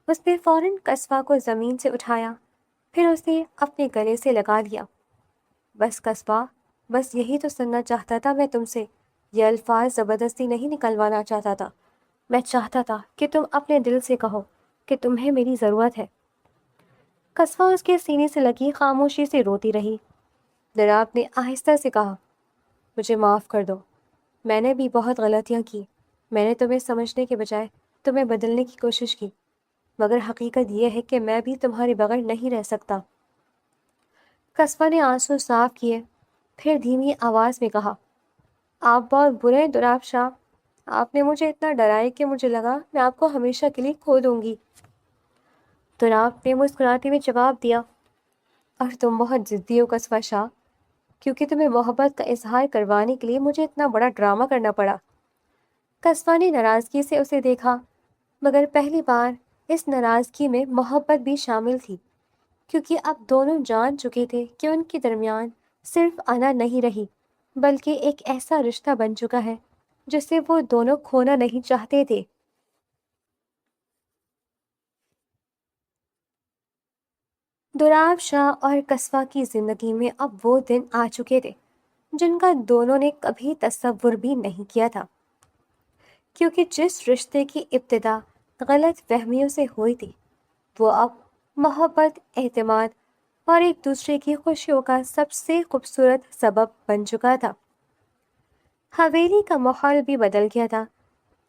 [SPEAKER 1] اس نے فوراً قصوہ کو زمین سے اٹھایا، پھر اسے اپنے گلے سے لگا لیا۔ بس قصوہ، بس یہی تو سننا چاہتا تھا میں تم سے، یہ الفاظ زبردستی نہیں نکلوانا چاہتا تھا، میں چاہتا تھا کہ تم اپنے دل سے کہو کہ تمہیں میری ضرورت ہے۔ قصوہ اس کے سینے سے لگی خاموشی سے روتی رہی۔ دوراب نے آہستہ سے کہا، مجھے معاف کر دو، میں نے بھی بہت غلطیاں کی، میں نے تمہیں سمجھنے کے بجائے تمہیں بدلنے کی کوشش کی، مگر حقیقت یہ ہے کہ میں بھی تمہارے بغیر نہیں رہ سکتا۔ قصوہ نے آنسو صاف کیے، پھر دھیمی آواز میں کہا، آپ بہت برے ہیں دوراب شاہ، آپ نے مجھے اتنا ڈرایا کہ مجھے لگا میں آپ کو ہمیشہ کے لیے کھو دوں گی۔ دوراب نے مسکراتے ہوئے جواب دیا، اور تم بہت ضدی ہو قصوہ شاہ، کیونکہ تمہیں محبت کا اظہار کروانے کے لیے مجھے اتنا بڑا ڈرامہ کرنا پڑا۔ قصوہ نے ناراضگی سے اسے دیکھا، مگر پہلی بار اس ناراضگی میں محبت بھی شامل تھی، کیونکہ اب دونوں جان چکے تھے کہ ان کے درمیان صرف انا نہیں رہی، بلکہ ایک ایسا رشتہ بن چکا ہے جسے وہ دونوں کھونا نہیں چاہتے تھے۔ دوراب شاہ اور قصوہ کی زندگی میں اب وہ دن آ چکے تھے جن کا دونوں نے کبھی تصور بھی نہیں کیا تھا، کیونکہ جس رشتے کی ابتدا غلط فہمیوں سے ہوئی تھی، وہ اب محبت، اعتماد اور ایک دوسرے کی خوشیوں کا سب سے خوبصورت سبب بن چکا تھا۔ حویلی کا ماحول بھی بدل گیا تھا۔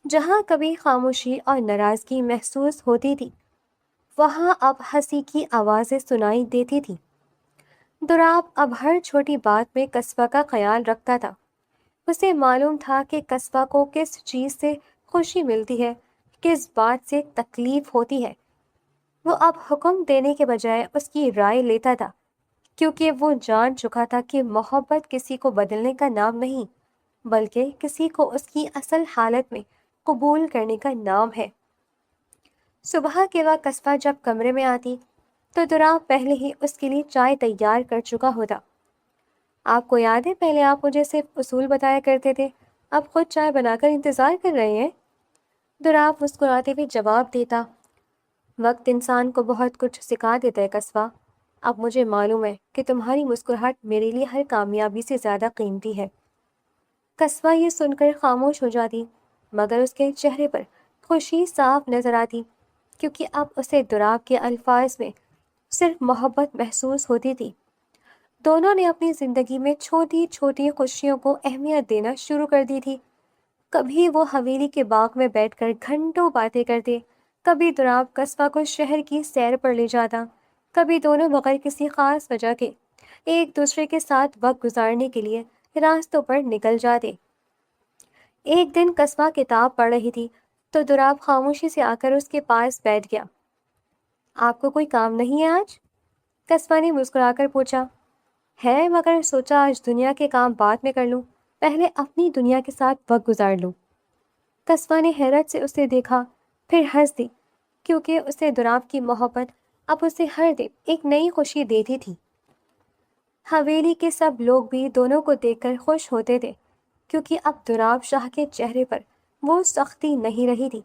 [SPEAKER 1] جہاں کبھی خاموشی اور ناراضگی محسوس ہوتی تھی، وہاں اب ہنسی کی آوازیں سنائی دیتی تھی۔ دوراب اب ہر چھوٹی بات میں قصوہ کا خیال رکھتا تھا۔ اسے معلوم تھا کہ قصوہ کو کس چیز سے خوشی ملتی ہے، کس بات سے تکلیف ہوتی ہے۔ وہ اب حکم دینے کے بجائے اس کی رائے لیتا تھا، کیونکہ وہ جان چکا تھا کہ محبت کسی کو بدلنے کا نام نہیں، بلکہ کسی کو اس کی اصل حالت میں قبول کرنے کا نام ہے۔ صبح کے وقت قصوہ جب کمرے میں آتی تو دوراب پہلے ہی اس کے لیے چائے تیار کر چکا ہوتا۔ آپ کو یاد ہے پہلے آپ مجھے صرف اصول بتایا کرتے تھے، اب خود چائے بنا کر انتظار کر رہے ہیں؟ دوراب مسکراتے ہوئے جواب دیتا، وقت انسان کو بہت کچھ سکھا دیتا ہے قصوہ، اب مجھے معلوم ہے کہ تمہاری مسکراہٹ میرے لیے ہر کامیابی سے زیادہ قیمتی ہے۔ قصوہ یہ سن کر خاموش ہو جاتی، مگر اس کے چہرے پر خوشی صاف نظر آتی، کیونکہ اب اسے دوراب کے الفاظ میں صرف محبت محسوس ہوتی تھی۔ دونوں نے اپنی زندگی میں چھوٹی چھوٹی خوشیوں کو اہمیت دینا شروع کر دی تھی۔ کبھی وہ حویلی کے باغ میں بیٹھ کر گھنٹوں باتیں کرتے، کبھی دوراب قصوہ کو شہر کی سیر پر لے جاتا، کبھی دونوں بغیر کسی خاص وجہ کے ایک دوسرے کے ساتھ وقت گزارنے کے لیے راستوں پر نکل جاتے۔ ایک دن قصوہ کتاب پڑھ رہی تھی تو دوراب خاموشی سے آ کر اس کے پاس بیٹھ گیا۔ آپ کو کوئی کام نہیں ہے آج؟ قصوہ نے مسکرا کر پوچھا۔ ہے، مگر سوچا آج دنیا کے کام بعد میں کر لوں، پہلے اپنی دنیا کے ساتھ وقت گزار لوں۔ قصوہ نے حیرت سے اسے دیکھا، پھر ہنس دی، کیونکہ اسے دوراب کی محبت اب اسے ہر دن ایک نئی خوشی دیتی تھی۔ حویلی کے سب لوگ بھی دونوں کو دیکھ کر خوش ہوتے تھے، کیونکہ اب دوراب شاہ کے چہرے پر وہ سختی نہیں رہی تھی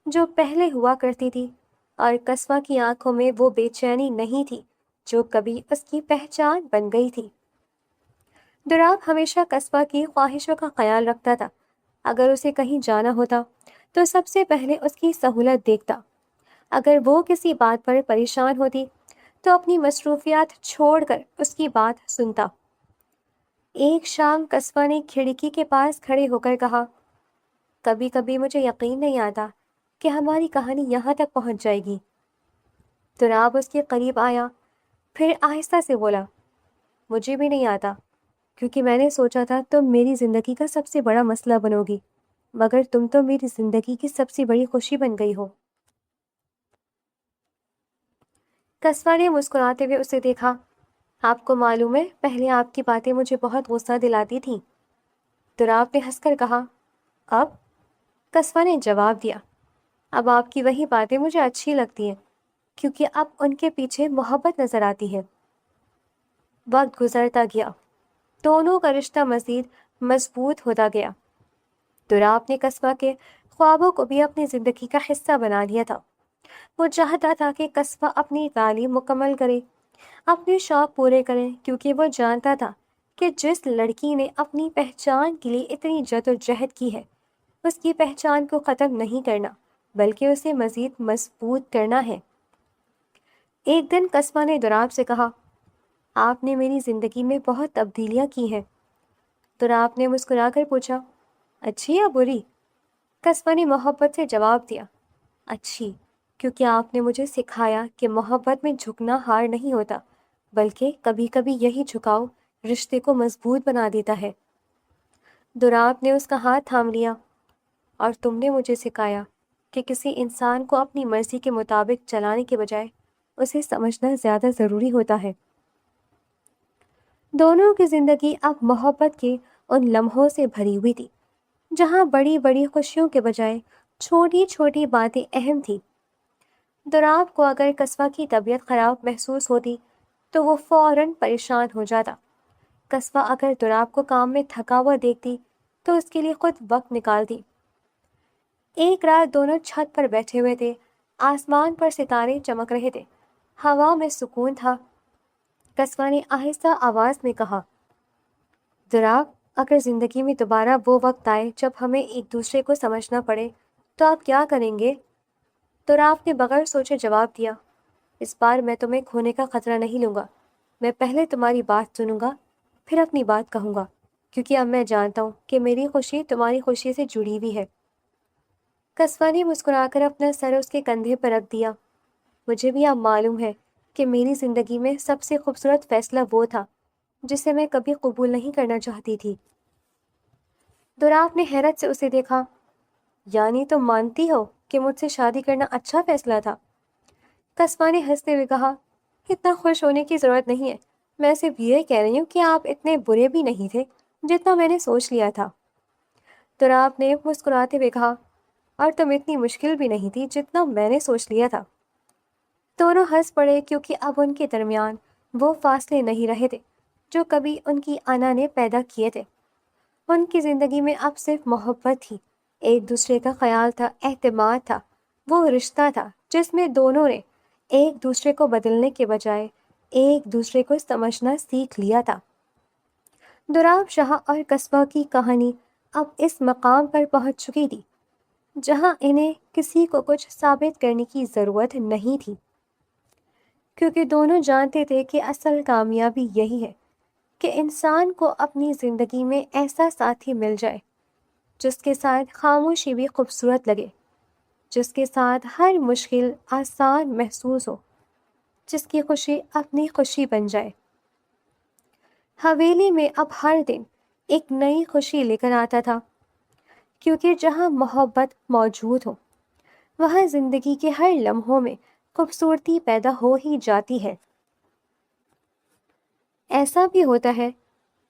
[SPEAKER 1] جو پہلے ہوا کرتی تھی، اور قصوہ کی آنکھوں میں وہ بے چینی نہیں تھی جو کبھی اس کی پہچان بن گئی تھی۔ دوراب ہمیشہ قصوہ کی خواہشوں کا خیال رکھتا تھا۔ اگر اسے کہیں جانا ہوتا تو سب سے پہلے اس کی سہولت دیکھتا۔ اگر وہ کسی بات پر پریشان ہوتی تو اپنی مصروفیات چھوڑ کر اس کی بات سنتا۔ ایک شام قصوہ نے کھڑکی کے پاس کھڑے ہو کر کہا، کبھی کبھی مجھے یقین نہیں آتا کہ ہماری کہانی یہاں تک پہنچ جائے گی۔ دوراب اس کے قریب آیا، پھر آہستہ سے بولا، مجھے بھی نہیں آتا، کیونکہ میں نے سوچا تھا تم میری زندگی کا سب سے بڑا مسئلہ بنو گی، مگر تم تو میری زندگی کی سب سے بڑی خوشی بن گئی ہو۔ قصوہ نے مسکراتے ہوئے اسے دیکھا، آپ کو معلوم ہے پہلے آپ کی باتیں مجھے بہت غصہ دلاتی تھیں۔ دوراب نے ہنس کر کہا، اب؟ قصوہ نے جواب دیا، اب آپ کی وہی باتیں مجھے اچھی لگتی ہیں، کیونکہ اب ان کے پیچھے محبت نظر آتی ہے۔ وقت گزرتا گیا، دونوں کا رشتہ مزید مضبوط ہوتا گیا۔ دوراب نے قصوہ کے خوابوں کو بھی اپنی زندگی کا حصہ بنا لیا تھا۔ وہ چاہتا تھا کہ قصوہ اپنی تعلیم مکمل کرے، اپنے شوق پورے کرے، کیونکہ وہ جانتا تھا کہ جس لڑکی نے اپنی پہچان کے لیے اتنی جدوجہد کی ہے، اس کی پہچان کو ختم نہیں کرنا بلکہ اسے مزید مضبوط کرنا ہے۔ ایک دن قصوہ نے دوراب سے کہا، آپ نے میری زندگی میں بہت تبدیلیاں کی ہیں۔ دوراب نے مسکرا کر پوچھا، اچھی یا بری؟ قصوہ نے محبت سے جواب دیا، اچھی، کیونکہ آپ نے مجھے سکھایا کہ محبت میں جھکنا ہار نہیں ہوتا، بلکہ کبھی کبھی یہی جھکاؤ رشتے کو مضبوط بنا دیتا ہے۔ دوراب نے اس کا ہاتھ تھام لیا، اور تم نے مجھے سکھایا کہ کسی انسان کو اپنی مرضی کے مطابق چلانے کے بجائے اسے سمجھنا زیادہ ضروری ہوتا ہے۔ دونوں کی زندگی اب محبت کے ان لمحوں سے بھری ہوئی تھی جہاں بڑی بڑی خوشیوں کے بجائے چھوٹی چھوٹی باتیں اہم تھیں۔ دوراب کو اگر قصوہ کی طبیعت خراب محسوس ہوتی تو وہ فوراً پریشان ہو جاتا۔ قصوہ اگر دوراب کو کام میں تھکا ہوا دیکھتی تو اس کے لیے خود وقت نکالتی۔ ایک رات دونوں چھت پر بیٹھے ہوئے تھے، آسمان پر ستارے چمک رہے تھے، ہوا میں سکون تھا۔ قصوہ نے آہستہ آواز میں کہا، دوراب، اگر زندگی میں دوبارہ وہ وقت آئے جب ہمیں ایک دوسرے کو سمجھنا پڑے تو آپ کیا کریں گے؟ دوراب نے بغیر سوچے جواب دیا، اس بار میں تمہیں کھونے کا خطرہ نہیں لوں گا، میں پہلے تمہاری بات سنوں گا، پھر اپنی بات کہوں گا، کیونکہ اب میں جانتا ہوں کہ میری خوشی تمہاری خوشی سے جڑی ہوئی ہے۔ قصوہ نے مسکرا کر اپنا سر اس کے کندھے پر رکھ دیا، مجھے بھی اب معلوم ہے کہ میری زندگی میں سب سے خوبصورت فیصلہ وہ تھا جسے میں کبھی قبول نہیں کرنا چاہتی تھی۔ دوراب نے حیرت سے اسے دیکھا، یعنی تم مانتی ہو کہ مجھ سے شادی کرنا اچھا فیصلہ تھا؟ قصوہ نے ہنستے ہوئے کہا، اتنا خوش ہونے کی ضرورت نہیں ہے، میں صرف یہ کہہ رہی ہوں کہ آپ اتنے برے بھی نہیں تھے جتنا میں نے سوچ لیا تھا۔ دوراب نے مسکراتے ہوئے کہا، اور تم اتنی مشکل بھی نہیں تھی جتنا میں نے سوچ لیا تھا۔ دونوں ہنس پڑے، کیونکہ اب ان کے درمیان وہ فاصلے نہیں رہے تھے جو کبھی ان کی انا نے پیدا کیے تھے۔ ان کی زندگی میں اب صرف محبت تھی، ایک دوسرے کا خیال تھا، اعتماد تھا، وہ رشتہ تھا جس میں دونوں نے ایک دوسرے کو بدلنے کے بجائے ایک دوسرے کو سمجھنا سیکھ لیا تھا۔ دوراب شاہ اور قصبہ کی کہانی اب اس مقام پر پہنچ چکی تھی جہاں انہیں کسی کو کچھ ثابت کرنے کی ضرورت نہیں تھی، کیونکہ دونوں جانتے تھے کہ اصل کامیابی یہی ہے کہ انسان کو اپنی زندگی میں ایسا ساتھی مل جائے جس کے ساتھ خاموشی بھی خوبصورت لگے، جس کے ساتھ ہر مشکل آسان محسوس ہو، جس کی خوشی اپنی خوشی بن جائے۔ حویلی میں اب ہر دن ایک نئی خوشی لے کر آتا تھا، کیونکہ جہاں محبت موجود ہو وہاں زندگی کے ہر لمحوں میں خوبصورتی پیدا ہو ہی جاتی ہے۔ ایسا بھی ہوتا ہے